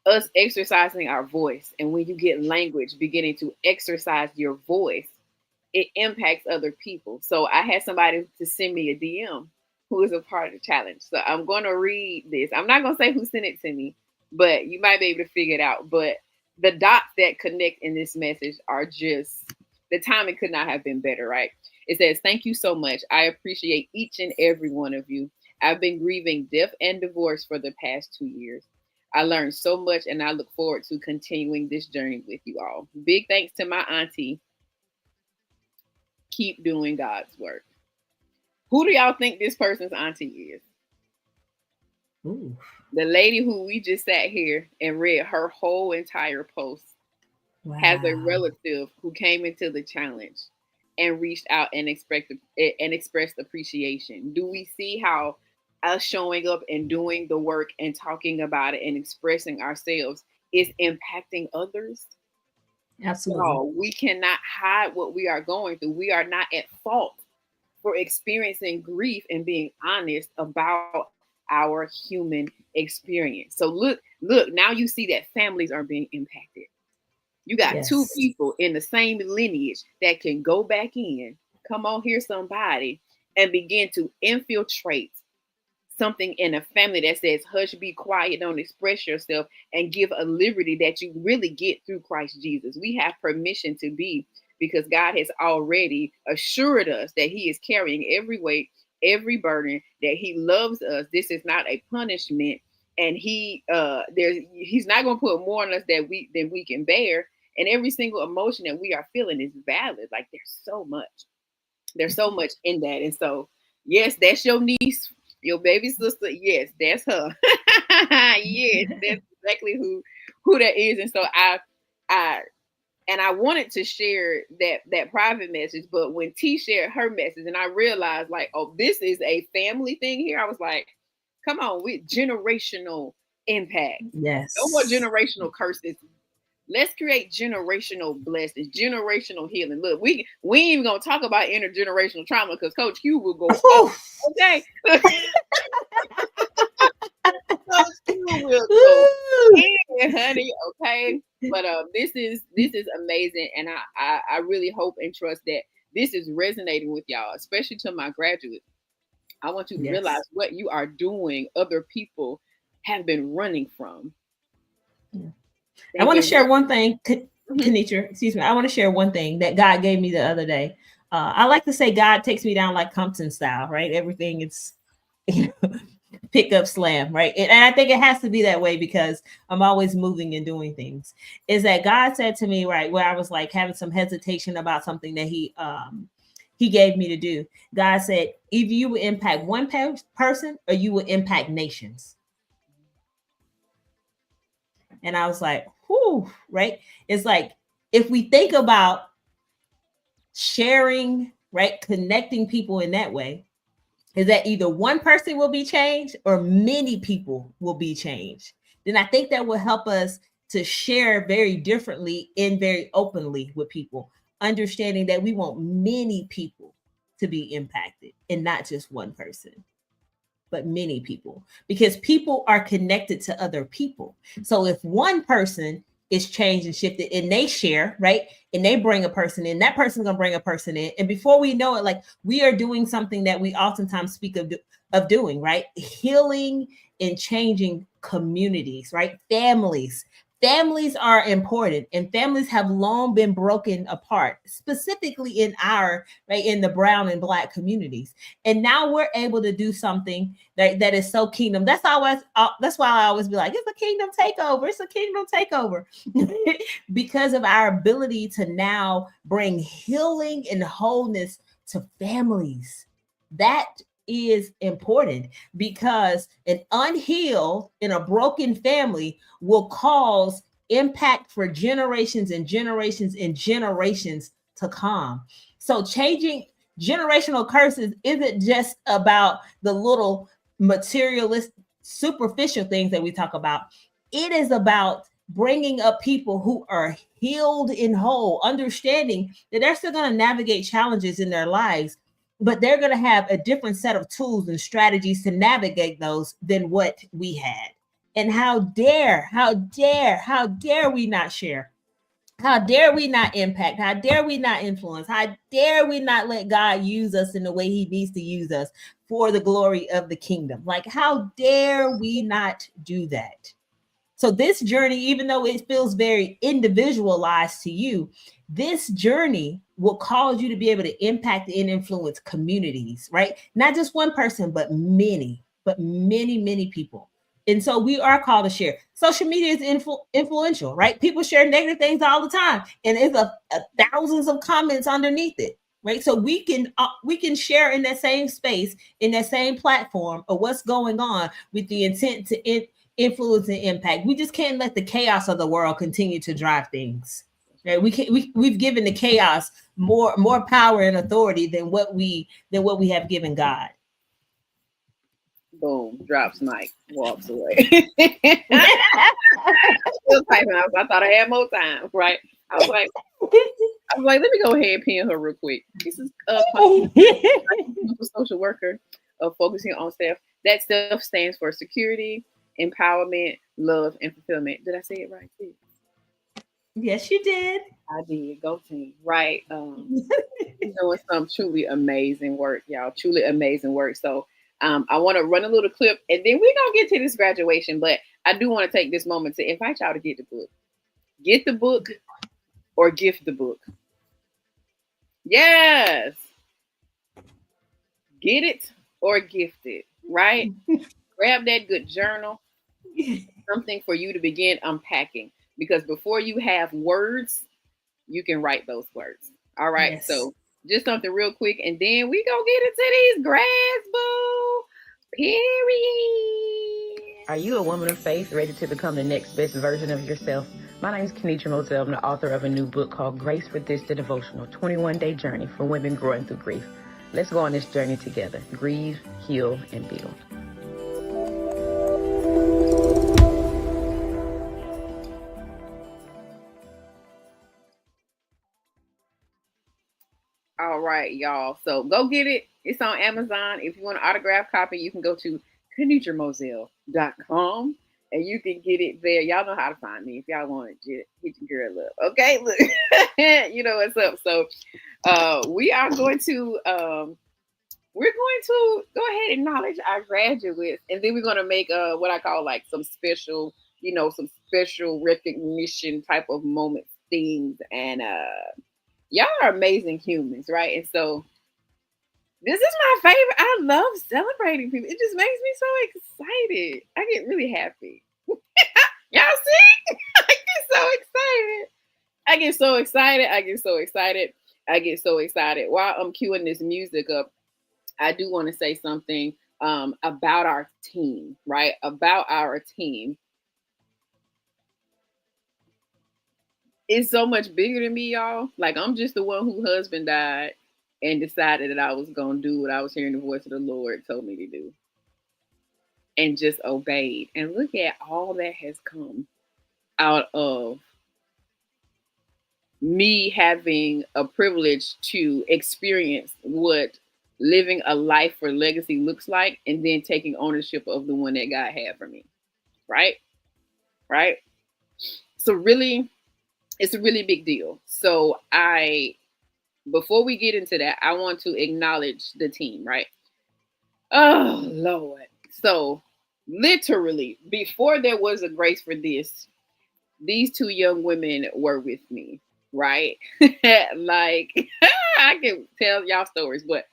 us exercising our voice, and when you get language beginning to exercise your voice, it impacts other people. So I had somebody to send me a DM who is a part of the challenge. So I'm going to read this. I'm not going to say who sent it to me, but you might be able to figure it out. But the dots that connect in this message are just, the timing could not have been better, right? It says, "Thank you so much. I appreciate each and every one of you. I've been grieving death and divorce for the past 2 years. I learned so much, and I look forward to continuing this journey with you all. Big thanks to my auntie. Keep doing God's work." Who do y'all think this person's auntie is? Ooh. The lady who we just sat here and read her whole entire post. Wow. Has a relative who came into the challenge and reached out and expressed appreciation. Do we see how us showing up and doing the work and talking about it and expressing ourselves is impacting others? Absolutely. So we cannot hide what we are going through. We are not at fault for experiencing grief and being honest about our human experience. So look, now you see that families are being impacted. You got two people in the same lineage that can go back in, come on here, somebody, and begin to infiltrate something in a family that says, hush, be quiet, don't express yourself, and give a liberty that you really get through Christ Jesus. We have permission to be, because God has already assured us that he is carrying every weight, every burden, that he loves us. This is not a punishment. And he's not going to put more on us than we can bear. And every single emotion that we are feeling is valid. Like there's so much in that. And so, yes, that's your niece, your baby sister. Yes, that's her. Yes, that's exactly who that is. And so I And I wanted to share that private message, but when T shared her message and I realized like, oh, this is a family thing here, I was like, come on, with generational impact. Yes. No more generational curses. Let's create generational blessings, generational healing. Look, we ain't even gonna talk about intergenerational trauma because Coach Q will go off. Okay. Coach Q will go in, honey. Okay. But this is amazing, and I really hope and trust that this is resonating with y'all, especially to my graduates. I want you to realize what you are doing. Other people have been running from. Yeah. I want to share one thing, Kenitra, excuse me. I want to share one thing that God gave me the other day. I like to say God takes me down like Compton style, right? Everything is pick up slam, right? And I think it has to be that way because I'm always moving and doing things. Is that God said to me, right, where I was like having some hesitation about something that he gave me to do. God said, either you would impact one person or you would impact nations. And I was like, whew, right? It's like, if we think about sharing, right, connecting people in that way, is that either one person will be changed or many people will be changed. Then I think that will help us to share very differently and very openly with people, understanding that we want many people to be impacted and not just one person, but many people, because people are connected to other people. So if one person is changed and shifted and they share, right, and they bring a person in, that person's gonna bring a person in, and before we know it, like, we are doing something that we oftentimes speak of doing, right? Healing and changing communities, right? Families are important, and families have long been broken apart, specifically in in the brown and black communities. And now we're able to do something that is so kingdom. That's why I always be like, it's a kingdom takeover. It's a kingdom takeover because of our ability to now bring healing and wholeness to families. That is important, because an unhealed in a broken family will cause impact for generations and generations and generations to come. So changing generational curses isn't just about the little materialist, superficial things that we talk about. It is about bringing up people who are healed and whole, understanding that they're still going to navigate challenges in their lives, but they're going to have a different set of tools and strategies to navigate those than what we had. And how dare we not share? How dare we not impact? How dare we not influence? How dare we not let God use us in the way he needs to use us for the glory of the kingdom? Like, how dare we not do that? So this journey, even though it feels very individualized to you, this journey will cause you to be able to impact and influence communities, right? Not just one person, but many, many people. And so we are called to share. Social media is influential, right? People share negative things all the time, and it's a thousands of comments underneath it, right? So we can share in that same space, in that same platform of what's going on with the intent to influence and impact. We just can't let the chaos of the world continue to drive things. Right? We've given the chaos more power and authority than what we have given God. Boom, drops mic, walks away. I thought I had more time, right? I was like, let me go ahead and pin her real quick. This is social worker of focusing on staff. That stuff stands for security, empowerment, love, and fulfillment. Did I say it right? Yes, you did. I did. Go team. Right. Doing some truly amazing work, y'all. Truly amazing work. So I want to run a little clip, and then we're going to get to this graduation. But I do want to take this moment to invite y'all to get the book. Get the book or gift the book. Yes. Get it or gift it, right? Grab that good journal, something for you to begin unpacking. Because before you have words, you can write those words. All right. Yes. So just something real quick, and then we gonna get into these grads, boo. Period. Are you a woman of faith ready to become the next best version of yourself? My name is Kenitra Moselle. I'm the author of a new book called GracedForThis, the Devotional 21-Day Journey for Women Growing Through Grief. Let's go on this journey together. Grieve, heal, and build. All right, y'all. So go get it. It's on Amazon. If you want an autographed copy, you can go to KenitraMoselle.com and you can get it there. Y'all know how to find me if y'all want to hit your girl up. Okay, look, you know what's up. So we are going to go ahead and acknowledge our graduates, and then we're going to make what I call like some special recognition type of moments, things, and y'all are amazing humans, right? And so this is my favorite. I love celebrating people. It just makes me so excited. I get really happy. Y'all see? I get so excited. While I'm queuing this music up, I do want to say something about our team, right? About our team. It's so much bigger than me, y'all. Like, I'm just the one whose husband died and decided that I was going to do what I was hearing the voice of the Lord told me to do. And just obeyed. And look at all that has come out of me having a privilege to experience what living a life for legacy looks like, and then taking ownership of the one that God had for me. Right? So really, it's a really big deal. So before we get into that, I want to acknowledge the team, right? Oh, Lord. So literally, before there was a Grace for This, these two young women were with me, right? Like, I can tell y'all stories, but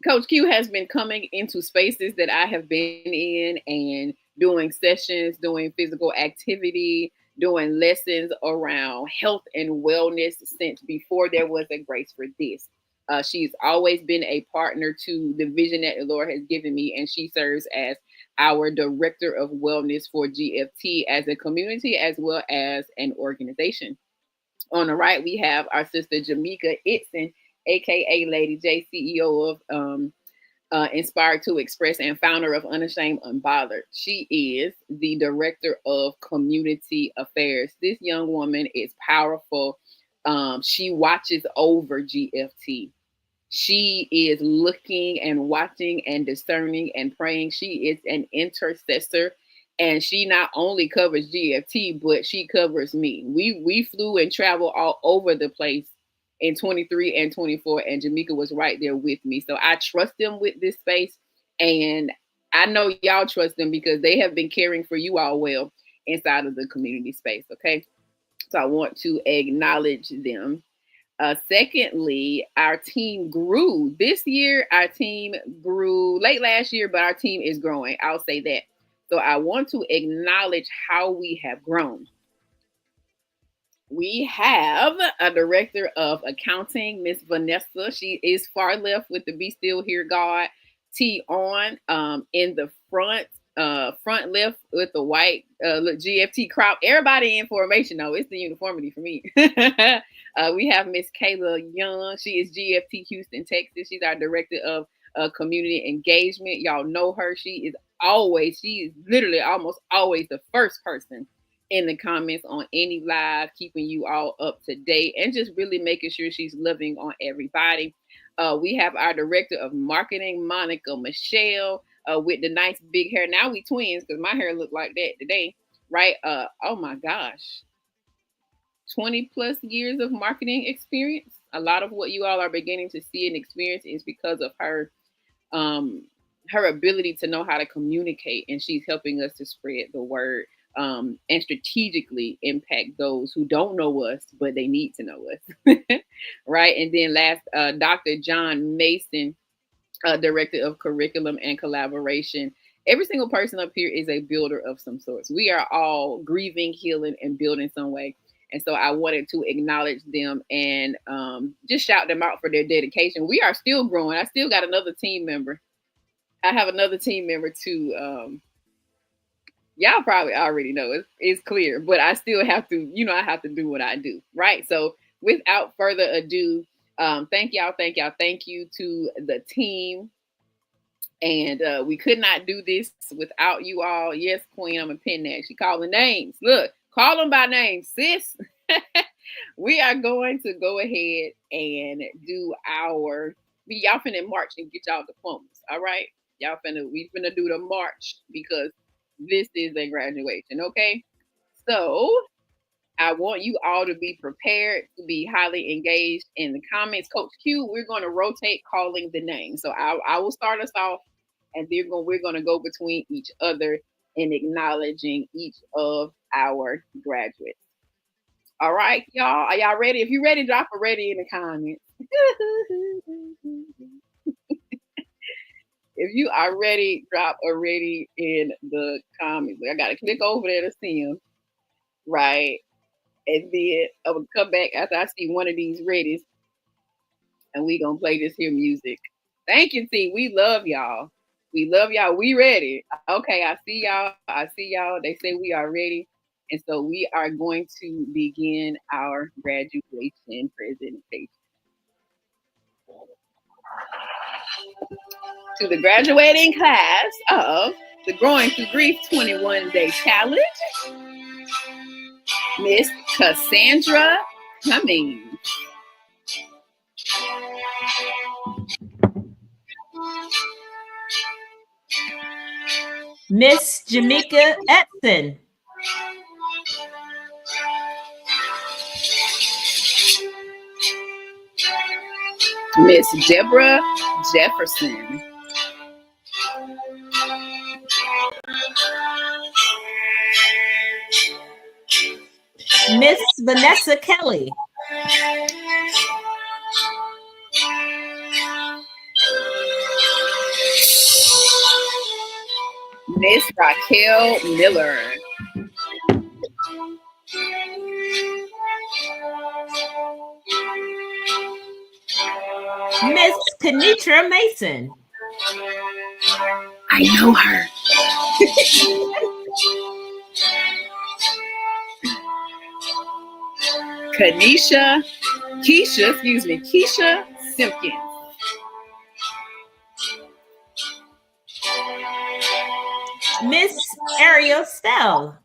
Coach Q has been coming into spaces that I have been in and doing sessions, doing physical activity, doing lessons around health and wellness since before there was a Grace for This. She's always been a partner to the vision that the Lord has given me, and she serves as our director of wellness for GFT as a community as well as an organization. On the right, we have our sister Jamika Itson, aka Lady J, CEO of Inspired to Express and founder of Unashamed Unbothered. She is the director of community affairs. This young woman is powerful. She watches over GFT. She is looking and watching and discerning and praying. She is an intercessor, and she not only covers GFT, but she covers me. We flew and traveled all over the place in 23 and 24, and Jamika was right there with me. So I trust them with this space, and I know y'all trust them because they have been caring for you all well inside of the community space, okay? So I want to acknowledge them. Secondly, our team grew. This year, our team grew late last year, but our team is growing. I'll say that. So I want to acknowledge how we have grown. We have a director of accounting, Miss Vanessa. She is far left with the Be Still Here God T on in the front left with the white GFT crop. Everybody in formation though. It's the uniformity for me. We have Miss Kayla Young. She is GFT Houston, Texas. She's our director of community engagement. Y'all know her. She is literally almost always the first person in the comments on any live, keeping you all up to date and just really making sure she's loving on everybody. We have our director of marketing, Monica Michelle, with the nice big hair. Now we twins because my hair looked like that today, right? Oh my gosh. 20 plus years of marketing experience. A lot of what you all are beginning to see and experience is because of her ability to know how to communicate, and she's helping us to spread the word and strategically impact those who don't know us, but they need to know us. Right. And then last, Dr. John Mason, director of curriculum and collaboration. Every single person up here is a builder of some sorts. We are all grieving, healing, and building some way. And so I wanted to acknowledge them and just shout them out for their dedication. We are still growing. I still got another team member. I have another team member too. Y'all probably already know it's clear, but I still have to, I have to do what I do, right? So without further ado, thank you to the team. And we could not do this without you all. Yes, Queen, I'm a pin that. She calling names. Look, call them by name, sis. We are going to go ahead and do y'all finna march and get y'all diplomas. All right. We finna do the march because this is a graduation. Okay. So I want you all to be prepared to be highly engaged in the comments. Coach Q, we're going to rotate calling the name. So I will start us off, and we're going to go between each other and acknowledging each of our graduates. All right, y'all. Are y'all ready? If you're ready, drop a ready in the comments. If you are ready, drop a ready in the comments. I got to click over there to see them. Right. And then I will come back after I see one of these readies, and we going to play this here music. Thank you, T. We love y'all. We love y'all. We ready. Okay, I see y'all. They say we are ready. And so we are going to begin our graduation presentation. To the graduating class of the Growing Through Grief 21-Day Challenge, Miss Cassandra Cummings. Miss Jamaica Edson. Miss Deborah Jefferson. Miss Vanessa Kelly. Miss Raquel Miller. Miss Kenitra Mason. I know her. Keisha Simpkins. Miss Ariel Stell.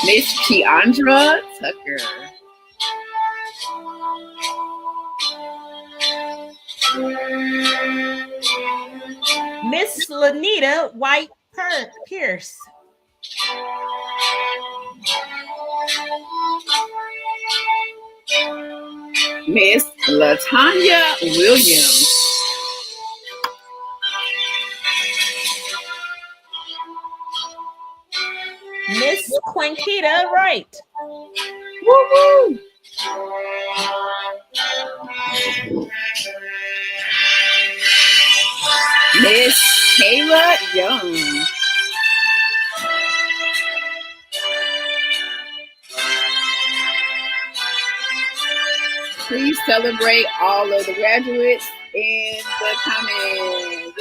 Miss Keandra Tucker. Miss Lanita White Pierce. Miss Latanya Williams. Miss Quankita Wright. Woo-hoo. Miss Kayla Young. Please celebrate all of the graduates in the comments.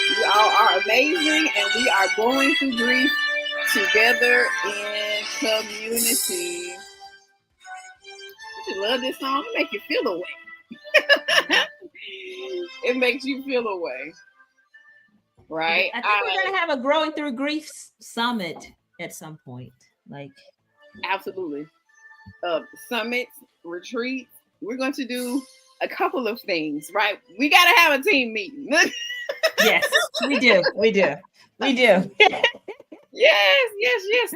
You all are amazing, and we are going through grief together in community. You love this song? It makes you feel away. It makes you feel away. Right? I think we're going to have a Growing Through Grief summit at some point. Absolutely. Summits, retreats. We're going to do a couple of things, right? We got to have a team meeting. Yes, we do. Yes.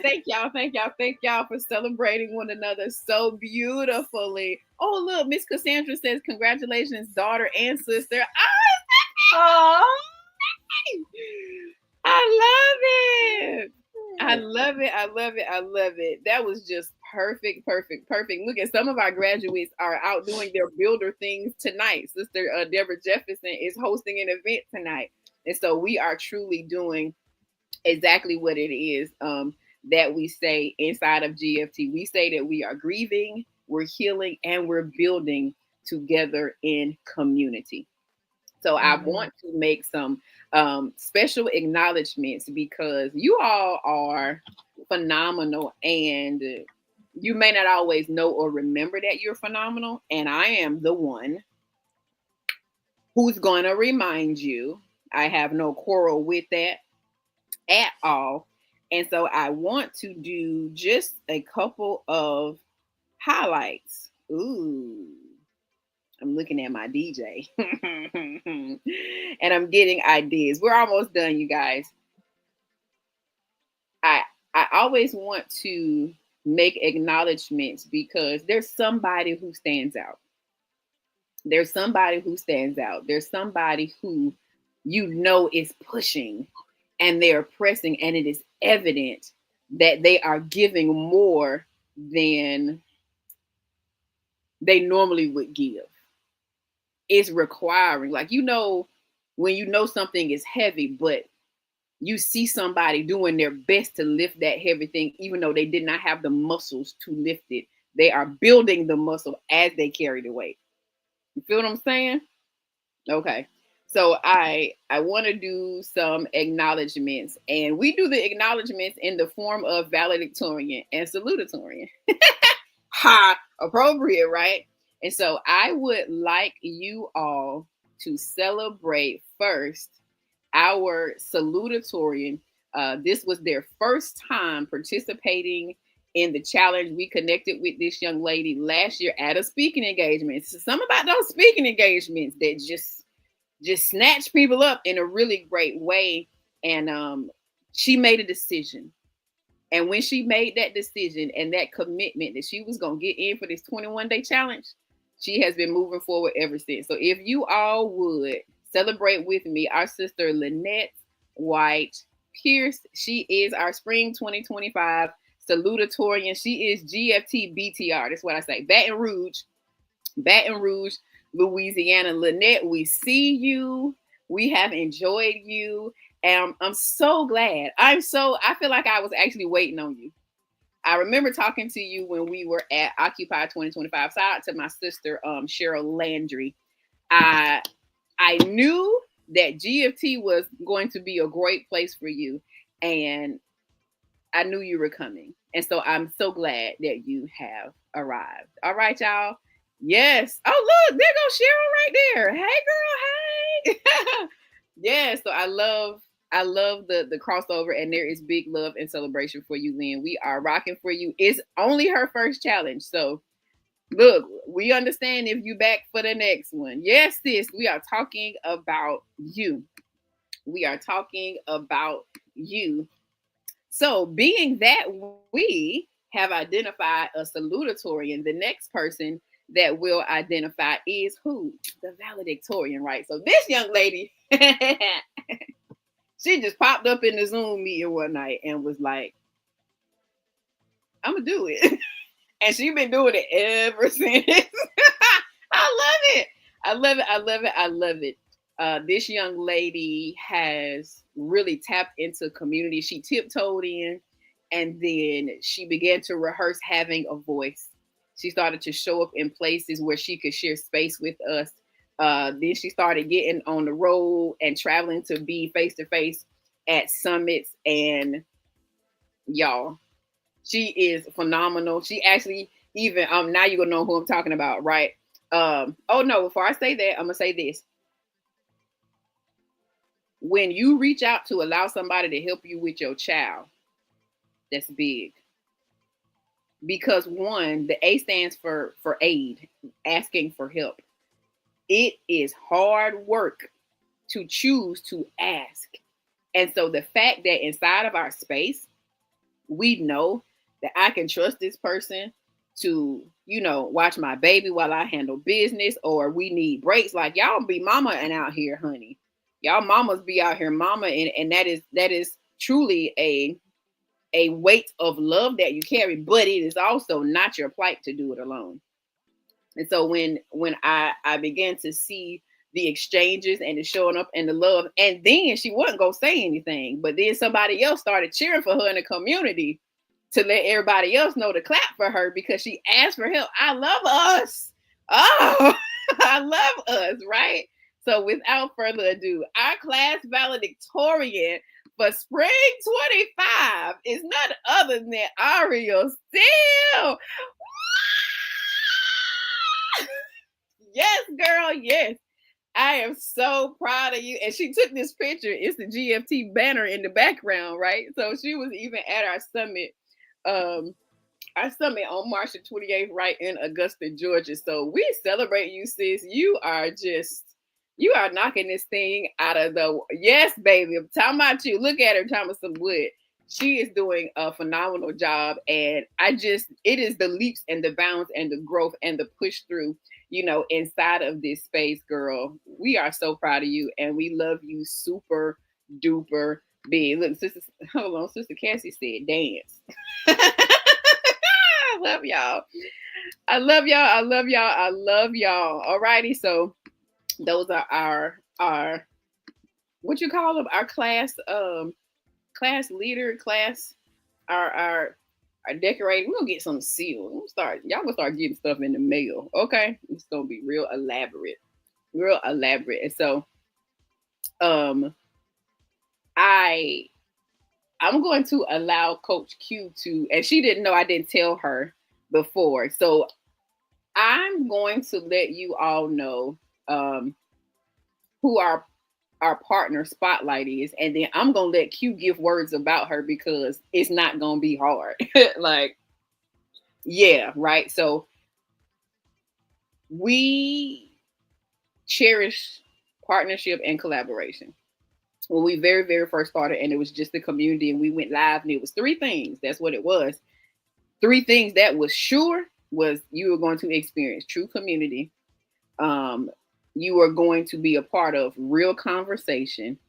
Thank y'all for celebrating one another so beautifully. Oh, look, Miss Cassandra says, congratulations, daughter and sister. Oh, I love it. That was just perfect. Look at some of our graduates are out doing their builder things tonight. Sister Deborah Jefferson is hosting an event tonight. And so we are truly doing exactly what it is that we say inside of GFT. We say that we are grieving, we're healing, and we're building together in community. So I want to make some special acknowledgments because you all are phenomenal, and you may not always know or remember that you're phenomenal. And I am the one who's going to remind you. I have no quarrel with that at all. And so I want to do just a couple of highlights. Ooh, I'm looking at my DJ and I'm getting ideas. We're almost done, you guys. I always want to make acknowledgments because there's somebody who stands out. There's somebody who stands out. There's somebody who you know is pushing and they're pressing, and it is evident that they are giving more than they normally would give. It's requiring, like, you know, when you know something is heavy, but you see somebody doing their best to lift that heavy thing, even though they did not have the muscles to lift it. They are building the muscle as they carry the weight. You feel what I'm saying? Okay. So I want to do some acknowledgments, and we do the acknowledgments in the form of valedictorian and salutatorian. Ha! Appropriate, right? And so I would like you all to celebrate first our salutatorian. This was their first time participating in the challenge. We connected with this young lady last year at a speaking engagement. So some about those speaking engagements that just snatch people up in a really great way. And she made a decision. And when she made that decision and that commitment that she was going to get in for this 21-day challenge, she has been moving forward ever since. So if you all would celebrate with me our sister Lynette White Pierce. She is our spring 2025 salutatorian. She is GFT BTR. That's what I say. Baton Rouge, Louisiana. Lynette, we see you. We have enjoyed you. And I'm so glad. I feel like I was actually waiting on you. I remember talking to you when we were at Occupy 2025. Shout out to my sister, Cheryl Landry. I knew that GFT was going to be a great place for you, and I knew you were coming. And so I'm so glad that you have arrived. All right, y'all. Yes. Oh, look, there goes Cheryl right there. Hey, girl. Hey. Yeah. So I love the crossover, and there is big love and celebration for you, Lynn. We are rocking for you. It's only her first challenge. So look, we understand if you back for the next one. Yes, sis, we are talking about you. We are talking about you. So being that we have identified a salutatorian, the next person that we'll identify is who? The valedictorian, right? So this young lady, she just popped up in the Zoom meeting one night and was like, I'm going to do it. And she's been doing it ever since. I love it. This young lady has really tapped into community. She tiptoed in, and then she began to rehearse having a voice. She started to show up in places where she could share space with us. Then she started getting on the road and traveling to be face-to-face at summits. And y'all, she is phenomenal. She actually even, now you're going to know who I'm talking about, right? Oh, no, before I say that, I'm going to say this. When you reach out to allow somebody to help you with your child, that's big. Because one, the A stands for aid, asking for help. It is hard work to choose to ask. And so the fact that inside of our space, we know that I can trust this person to, watch my baby while I handle business, or we need breaks. Like, y'all be mama and out here, honey. Y'all mamas be out here mama, and that is truly a weight of love that you carry, but it is also not your plight to do it alone. And so when I began to see the exchanges and the showing up and the love, and then she wasn't gonna say anything, but then somebody else started cheering for her in the community. to let everybody else know to clap for her because she asked for help. I love us. Oh, I love us, right? So without further ado, our class valedictorian for spring 25 is none other than Ariel Steele. Yes, girl, yes. I am so proud of you. And she took this picture. It's the GFT banner in the background, right? So she was even at our summit on March the 28th, right in Augusta, Georgia. So we celebrate you, sis. You are knocking this thing out of the, yes, baby. I'm talking about you. Look at her, talking about some wood. She is doing a phenomenal job. And it is the leaps and the bounds and the growth and the push through, inside of this space, girl. We are so proud of you and we love you super duper big. Look, Sister Cassie said dance. I love y'all. I love y'all. I love y'all. I love y'all. Alrighty, so those are our what you call them? Our class leader, our decorating. We're gonna get some sealed. Y'all gonna start getting stuff in the mail. Okay. It's gonna be real elaborate. And so I'm going to allow Coach Q to, and she didn't know, I didn't tell her before. So I'm going to let you all know who our partner spotlight is. And then I'm going to let Q give words about her because it's not going to be hard. Like, yeah, right. So we cherish partnership and collaboration. When we very, very first started, and it was just the community, and we went live, and it was 3 things. That's what it was. 3 things that was sure was you were going to experience true community. You were going to be a part of real conversation,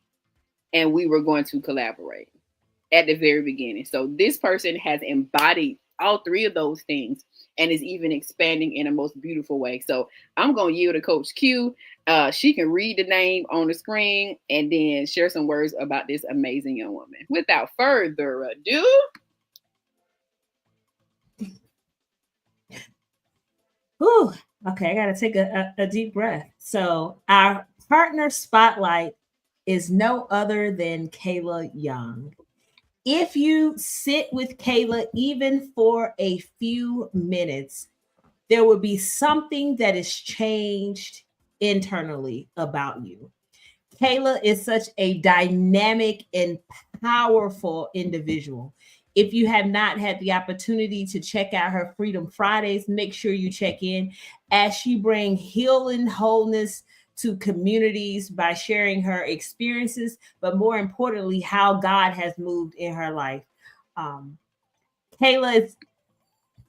and we were going to collaborate at the very beginning. So this person has embodied all 3 of those things and is even expanding in a most beautiful way. So I'm going to yield to Coach Q. She can read the name on the screen and then share some words about this amazing young woman. Without further ado. Ooh, okay, I got to take a deep breath. So our partner spotlight is no other than Kayla Young. If you sit with Kayla even for a few minutes, there will be something that is changed internally about you. Kayla is such a dynamic and powerful individual. If you have not had the opportunity to check out her Freedom Fridays, make sure you check in as she brings healing, wholeness to communities by sharing her experiences, but more importantly, how God has moved in her life. Kayla is,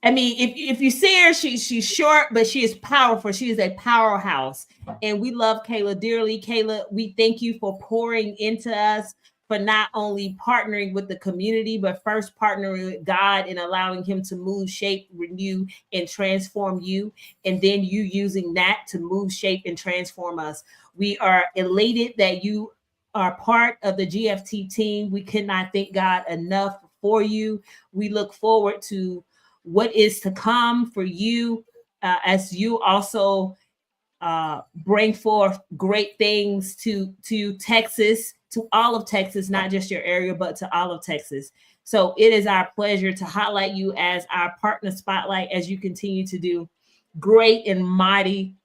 if you see her, she's short, but she is powerful. She is a powerhouse. And we love Kayla dearly. Kayla, we thank you for pouring into us, for not only partnering with the community, but first partnering with God and allowing him to move, shape, renew, and transform you. And then you using that to move, shape, and transform us. We are elated that you are part of the GFT team. We cannot thank God enough for you. We look forward to what is to come for you as you also bring forth great things to Texas, to all of Texas, not just your area, but to all of Texas. So it is our pleasure to highlight you as our partner spotlight as you continue to do great and mighty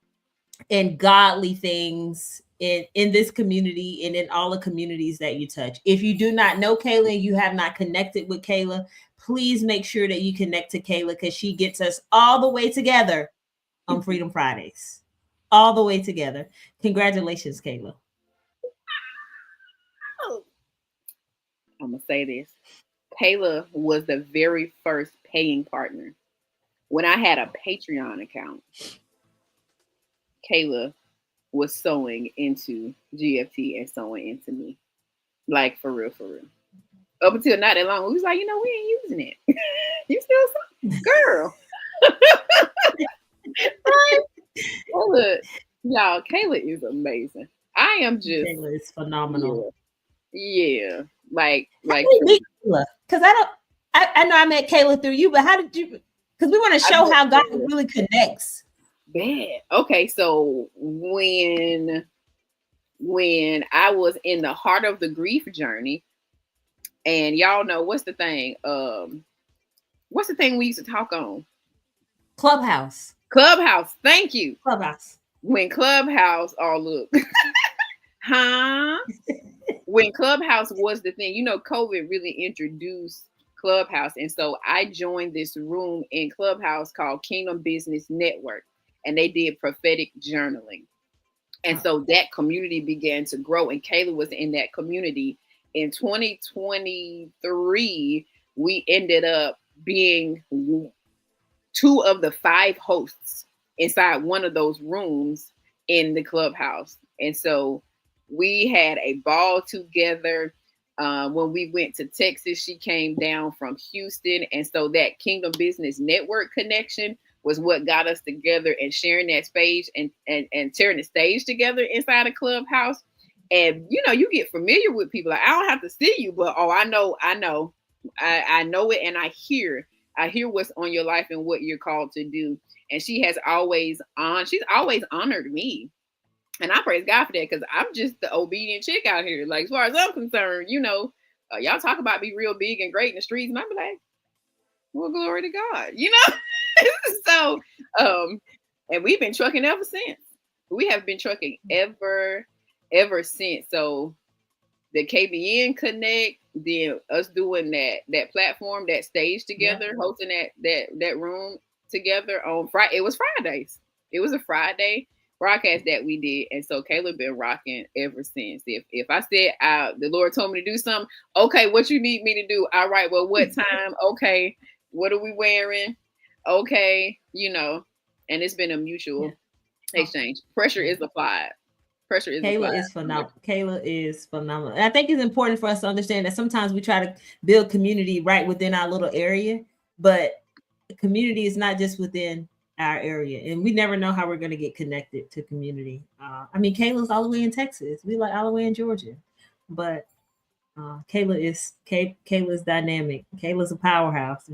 and godly things in this community and in all the communities that you touch. If you do not know Kayla and you have not connected with Kayla, please make sure that you connect to Kayla because she gets us all the way together on Freedom Fridays. All the way together. Congratulations, Kayla. I'm going to say this. Kayla was the very first paying partner. When I had a Patreon account, Kayla was sewing into GFT and sewing into me. Like, for real, for real. Up until not that long, we was like, we ain't using it. You still sewing? Girl. Right? Well, look, y'all, Kayla is amazing. I am just... Kayla is phenomenal. Yeah. Like because I I know I met Kayla through you, but how did you? Because we want to show how God really connects. Bad. Okay, so when I was in the heart of the grief journey, and y'all know what's the thing? What's the thing we used to talk on? Clubhouse. Thank you. Clubhouse. When Clubhouse, look. Huh? When Clubhouse was the thing, COVID really introduced Clubhouse. And so I joined this room in Clubhouse called Kingdom Business Network, and they did prophetic journaling. And so that community began to grow, and Kayla was in that community. In 2023, we ended up being 2 of the 5 hosts inside one of those rooms in the Clubhouse. And so we had a ball together. When we went to Texas, she came down from Houston. And so that Kingdom Business Network connection was what got us together and sharing that stage and sharing the stage together inside a Clubhouse. And, you get familiar with people. Like, I don't have to see you, but, I know it. And I hear what's on your life and what you're called to do. And she's always honored me. And I praise God for that, because I'm just the obedient chick out here. Like, as far as I'm concerned, y'all talk about be real big and great in the streets, and I'm like, well, glory to God, So, and we've been trucking ever since. We have been trucking ever since. So the KBN Connect, then us doing that platform, that stage together, hosting that room together on Friday. It was Fridays. It was a Friday broadcast that we did. And so Kayla been rocking ever since. If I said the Lord told me to do something, okay, what you need me to do? All right, well, what time? Okay, what are we wearing? Okay, and it's been a mutual exchange. Pressure is applied. Kayla is phenomenal. Kayla is phenomenal. And I think it's important for us to understand that sometimes we try to build community right within our little area, but the community is not just within our area, and we never know how we're going to get connected to community. Kayla's all the way in Texas. We like all the way in Georgia, but Kayla's dynamic. Kayla's a powerhouse.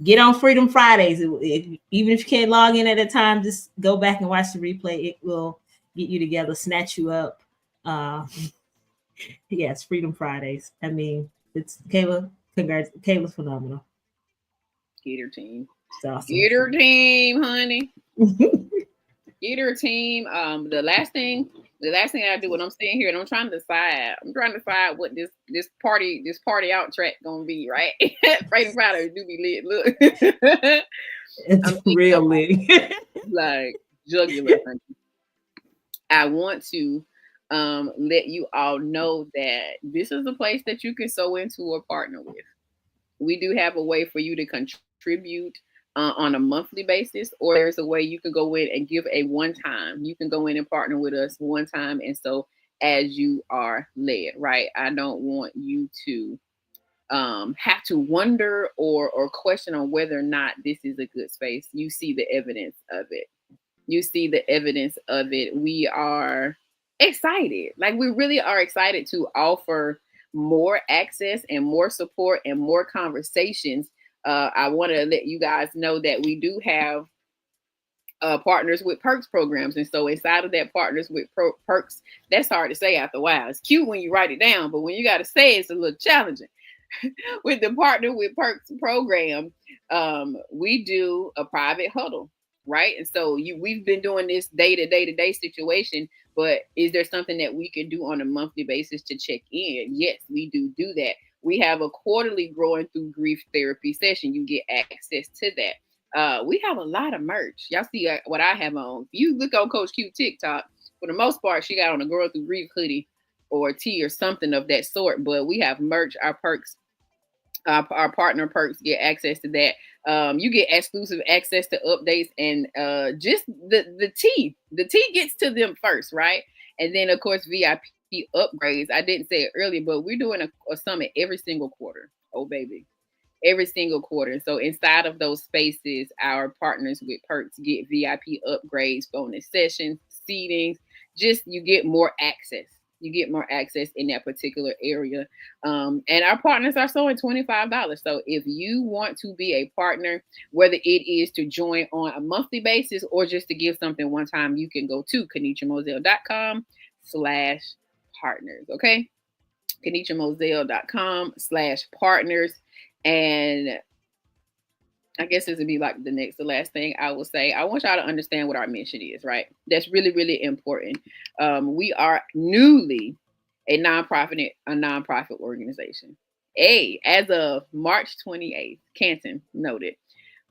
Get on Freedom Fridays. Even if you can't log in at a time, just go back and watch the replay. It will get you together, snatch you up. Yes, Freedom Fridays. It's Kayla. Congrats. Kayla's phenomenal. Get her team. Awesome. Get her team, honey. Get her team. The last thing I do when I'm sitting here and I'm trying to decide what this party out track gonna be, right? Friday Friday do be lit. Look. It's real lit. Like jugular, honey. I want to let you all know that this is a place that you can sew into or partner with. We do have a way for you to contribute on a monthly basis, or there's a way you can go in and give a one-time. You can go in and partner with us one time, and so as you are led, right? I don't want you to have to wonder or question on whether or not this is a good space. You see the evidence of it. We are excited. Like, we really are excited to offer more access and more support and more conversations. I want to let you guys know that we do have partners with perks programs. And so inside of that partners with perks, that's hard to say after a while. It's cute when you write it down, but when you got to say it, it's a little challenging. With the partner with perks program, we do a private huddle, right? And so we've been doing this day-to-day situation, but is there something that we can do on a monthly basis to check in? Yes, we do that. We have a quarterly Growing Through Grief therapy session. You get access to that. We have a lot of merch. Y'all see what I have on. If you look on Coach Q TikTok, for the most part, she got on a Growing Through Grief hoodie or a tee or something of that sort. But we have merch. Our perks, our partner perks get access to that. You get exclusive access to updates and just the tea. The tea gets to them first, right? And then, of course, VIP upgrades. I didn't say it earlier, but we're doing a summit every single quarter. Oh, baby. Every single quarter. So inside of those spaces, our partners with perks get VIP upgrades, bonus sessions, seatings. Just you get more access. You get more access in that particular area. And our partners are sewing $25. So if you want to be a partner, whether it is to join on a monthly basis or just to give something one time, you can go to KenishaMoselle.com/partners. Okay. KenishaMoselle.com/partners. And I guess this would be like the last thing I will say. I want y'all to understand what our mission is, right? That's really, really important. We are newly a nonprofit organization. As of March 28th, Canton noted,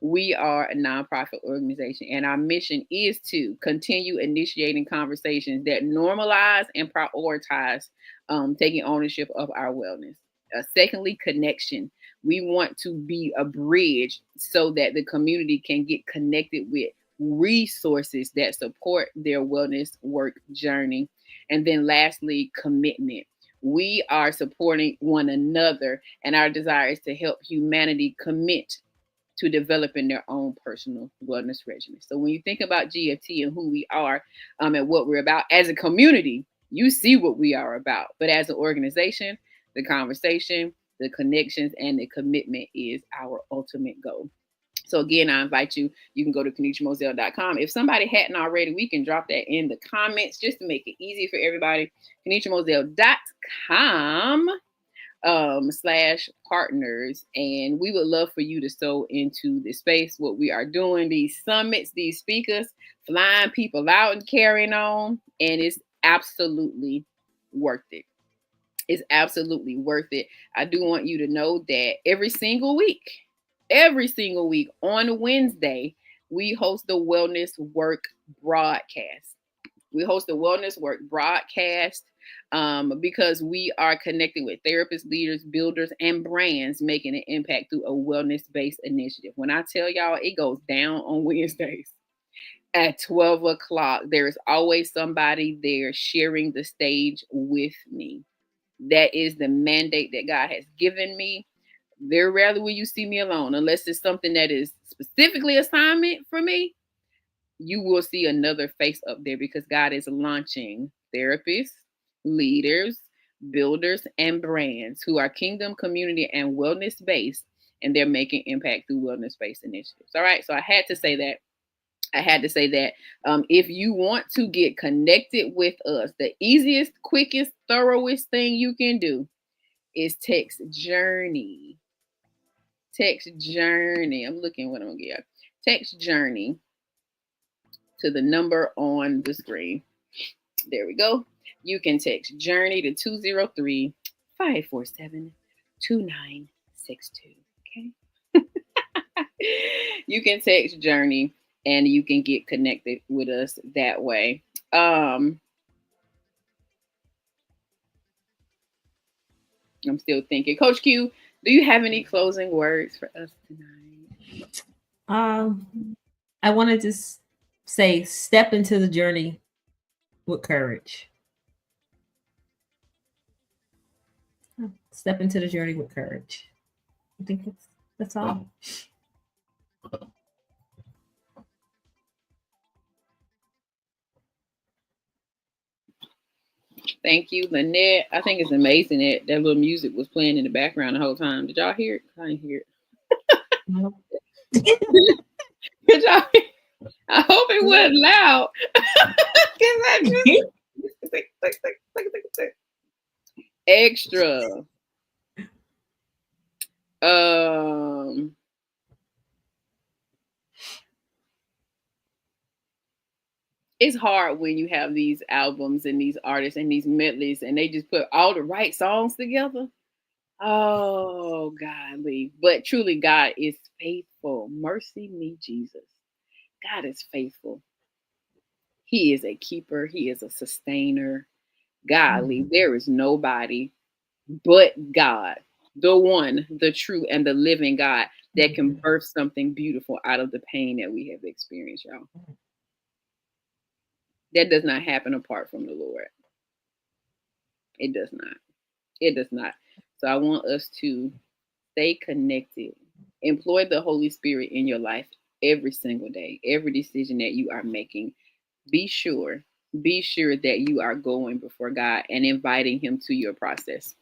we are a nonprofit organization, and our mission is to continue initiating conversations that normalize and prioritize taking ownership of our wellness. Secondly, connection. We want to be a bridge so that the community can get connected with resources that support their wellness work journey. And then lastly, commitment. We are supporting one another, and our desire is to help humanity commit to developing their own personal wellness regimen. So when you think about GFT and who we are and what we're about as a community, you see what we are about. But as an organization, the conversation, the connections, and the commitment is our ultimate goal. So again, I invite you, you can go to KenishaMoselle.com. If somebody hadn't already, we can drop that in the comments just to make it easy for everybody. KenishaMoselle.com /partners. And we would love for you to sow into this space, what we are doing, these summits, these speakers, flying people out and carrying on. And it's absolutely worth it. It's absolutely worth it. I do want you to know that every single week on Wednesday, we host the Wellness Work broadcast. Because we are connecting with therapists, leaders, builders, and brands making an impact through a wellness-based initiative. When I tell y'all, it goes down on Wednesdays at 12 o'clock. There is always somebody there sharing the stage with me. That is the mandate that God has given me. Very rarely will you see me alone, unless it's something that is specifically assignment for me. You will see another face up there because God is launching therapists, leaders, builders, and brands who are kingdom, community, and wellness based, and they're making impact through wellness based initiatives. All right, so I had to say that. If you want to get connected with us, the easiest, quickest, thoroughest thing you can do is text Journey. Text Journey. I'm looking what I'm going to give. Text Journey to the number on the screen. There we go. You can text Journey to 203-547-2962. Okay. You can text Journey and you can get connected with us that way. I'm still thinking. Coach Q, do you have any closing words for us tonight? I want to just say, step into the journey with courage. Step into the journey with courage. I think that's all. Thank you, Lynette. I think it's amazing that little music was playing in the background the whole time. Did y'all hear it? I didn't hear it. No. Did y'all hear it? I hope it wasn't loud. Extra. It's hard when you have these albums and these artists and these medleys and they just put all the right songs together. Oh, godly. But truly, God is faithful. Mercy me, Jesus. God is faithful. He is a keeper. He is a sustainer. Godly. There is nobody but God, the one, the true, and the living God that can birth something beautiful out of the pain that we have experienced, y'all. That does not happen apart from the Lord. It does not. It does not. So I want us to stay connected. Employ the Holy Spirit in your life every single day, every decision that you are making. Be sure be sure that you are going before God and inviting him to your process.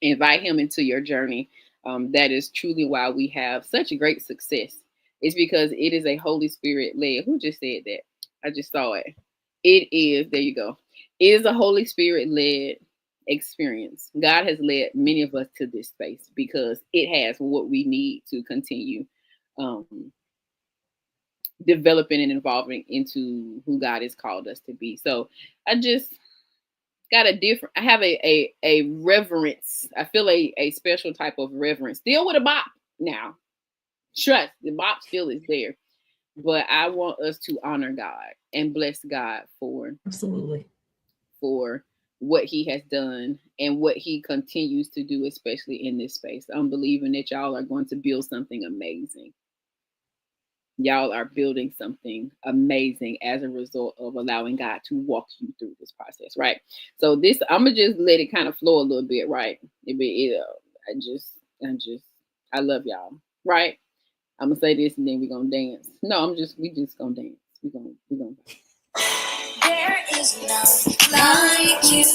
Invite him into your journey. That is truly why we have such great success. It's because it is a Holy Spirit led. Who just said that? I just saw it. It is, there you go. It is a Holy Spirit led experience. God has led many of us to this space because it has what we need to continue developing and evolving into who God has called us to be. So I just got I have a reverence. I feel a special type of reverence. Still with a bop now. Trust, the bop still is there. But I want us to honor God and bless God for what he has done and what he continues to do, especially in this space. I'm believing that y'all are going to build something amazing. Y'all are building something amazing as a result of allowing God to walk you through this process, right? So this, I'm gonna just let it kind of flow a little bit, right? I love y'all, right? I'm gonna say this and then we're gonna dance. No, we just gonna dance. We're gonna. There is none like you.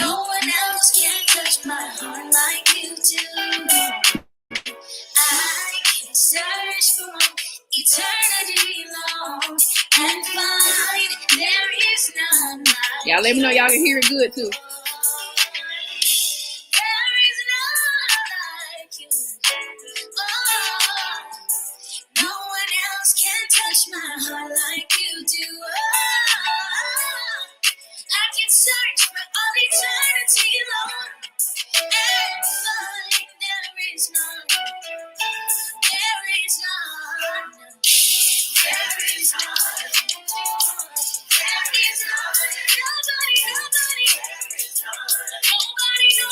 No one else can touch my heart like you do. I can search for eternity long and find there is none like you. Y'all let me know y'all can hear it good too. There is none like you. Oh, no one else can touch my heart like you do. Oh, I can search for all eternity long and find there is none. There is none. There is none. There is none. Nobody. There is none. Nobody.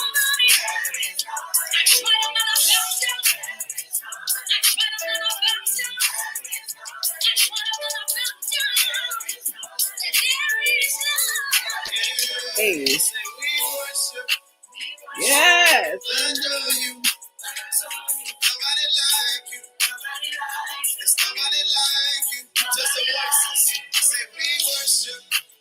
There is none. I tried another fountain. There is none. I tried another fountain. There is none. I tried another fountain. There is none. There is none. Hey. Yes. Nobody like you. There's nobody like you. Just a voice. Say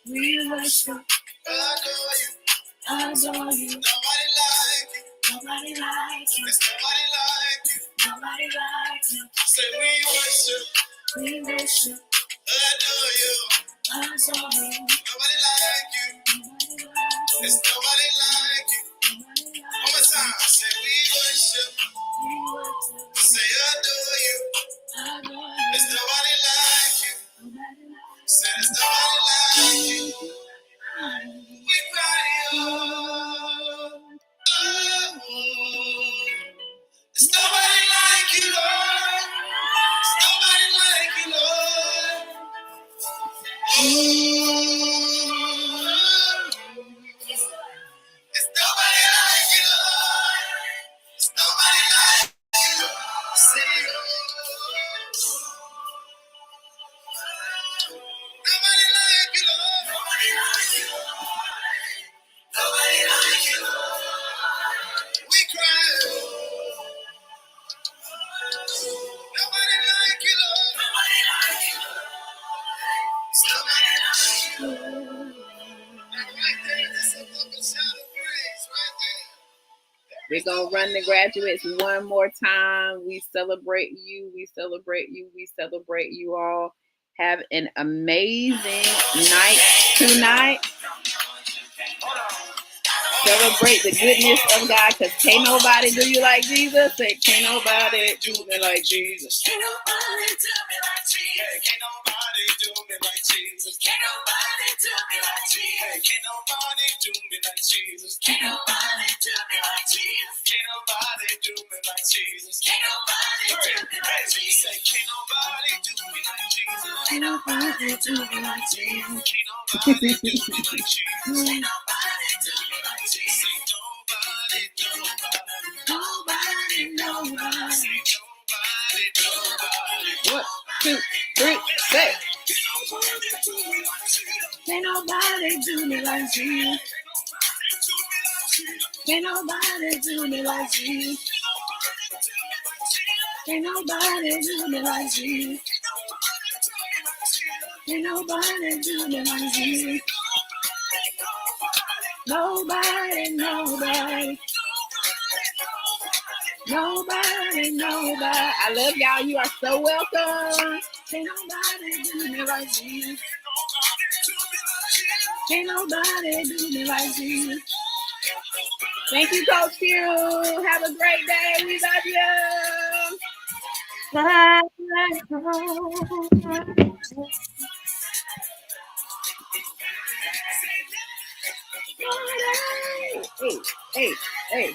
we worship. Adore you. Nobody like you. Nobody like you. There's nobody like you. Nobody like you. Say we worship. Adore you. Nobody like you. There's nobody like you. One more time. Say we worship. Say adore you. There's nobody like you. Say there's nobody like you. We cry, oh, there's nobody like you, Lord. There's nobody like you, Lord. There's nobody like you, Lord. There's nobody like you. Say, nobody like you, Lord. Nobody like you, Lord. Nobody like you, Lord. We cry. Nobody like you, Lord. Nobody like you, Lord. Somebody like you, Lord. Right there, there's a double shout of praise right there. We're going to run the graduates one more time. We celebrate you. We celebrate you. We celebrate you all. Have an amazing night tonight. Celebrate the goodness of God, because can't nobody do you like Jesus. Say, can't nobody do me like Jesus. Can't nobody do me like Jesus. Can't nobody do me like Jesus. Can't nobody do me like Jesus. Can't nobody do me like Jesus. Can't nobody do me like Jesus. Can't nobody do me like Jesus. Can't nobody do me like Jesus. Can't nobody do me like Jesus. Can't nobody do me like Jesus. Can't nobody do me like Jesus. Can't nobody do me like Jesus. Nobody. 1, 2, 3, say. Can't nobody do me like Jesus. Can't nobody do me like Jesus. Can't nobody do me like Jesus. Ain't nobody do me like Jesus. Nobody, nobody. Nobody, nobody. I love y'all. You are so welcome. Ain't nobody do me like Jesus. Ain't nobody do me like Jesus. Thank you, Coach Q. Have a great day. We love you. Bye. Hey, hey, hey.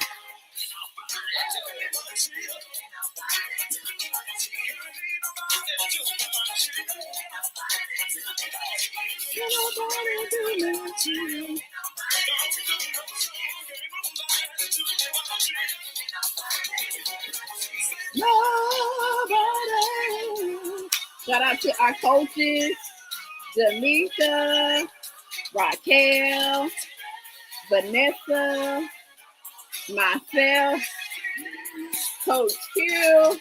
Nobody. Shout out to our coaches, Demetha, Raquel, Vanessa, myself, Coach Q.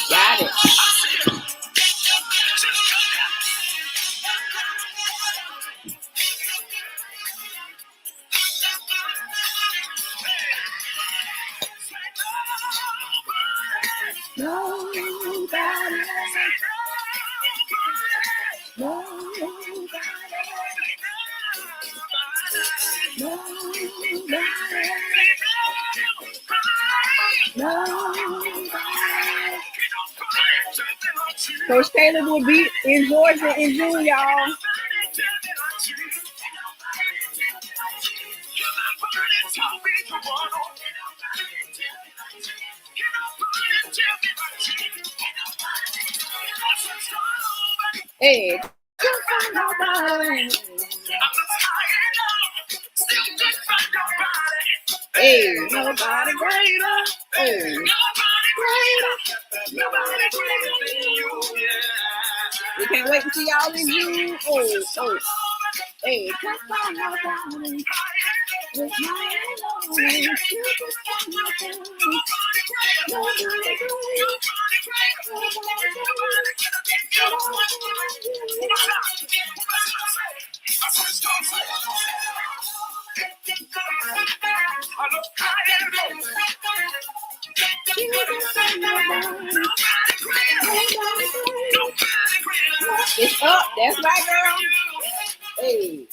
Got it. Nobody. Coach Caleb will be in Georgia in June, y'all. Hey, hey, nobody greater. Hey, nobody greater than you. We can't wait to see y'all in June. Oh. Hey, nobody. It's up. That's right, girl. Hey.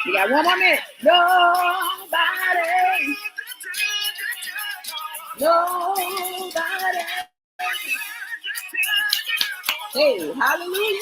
You got one more minute. Nobody. Hey, hallelujah.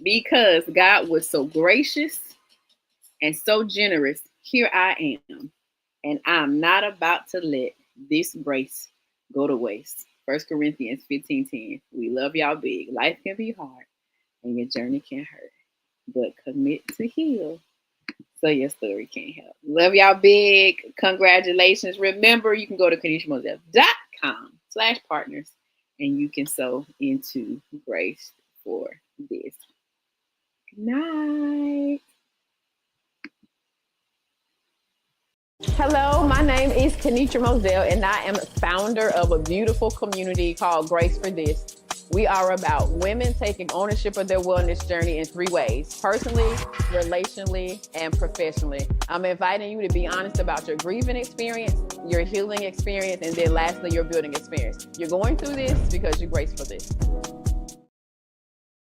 Because God was so gracious and so generous, here I am. And I'm not about to let this grace go to waste. 1 Corinthians 15:10. We love y'all big. Life can be hard and your journey can hurt. But commit to heal so your story can't help. Love y'all big. Congratulations. Remember, you can go to KanishaMoselle.com/partners and you can sow into Grace for This. Good night. Hello, my name is Kenitra Moselle, and I am founder of a beautiful community called GracedForThis. We are about women taking ownership of their wellness journey in 3 ways: personally, relationally, and professionally. I'm inviting you to be honest about your grieving experience, your healing experience, and then lastly, your building experience. You're going through this because you're graced for this.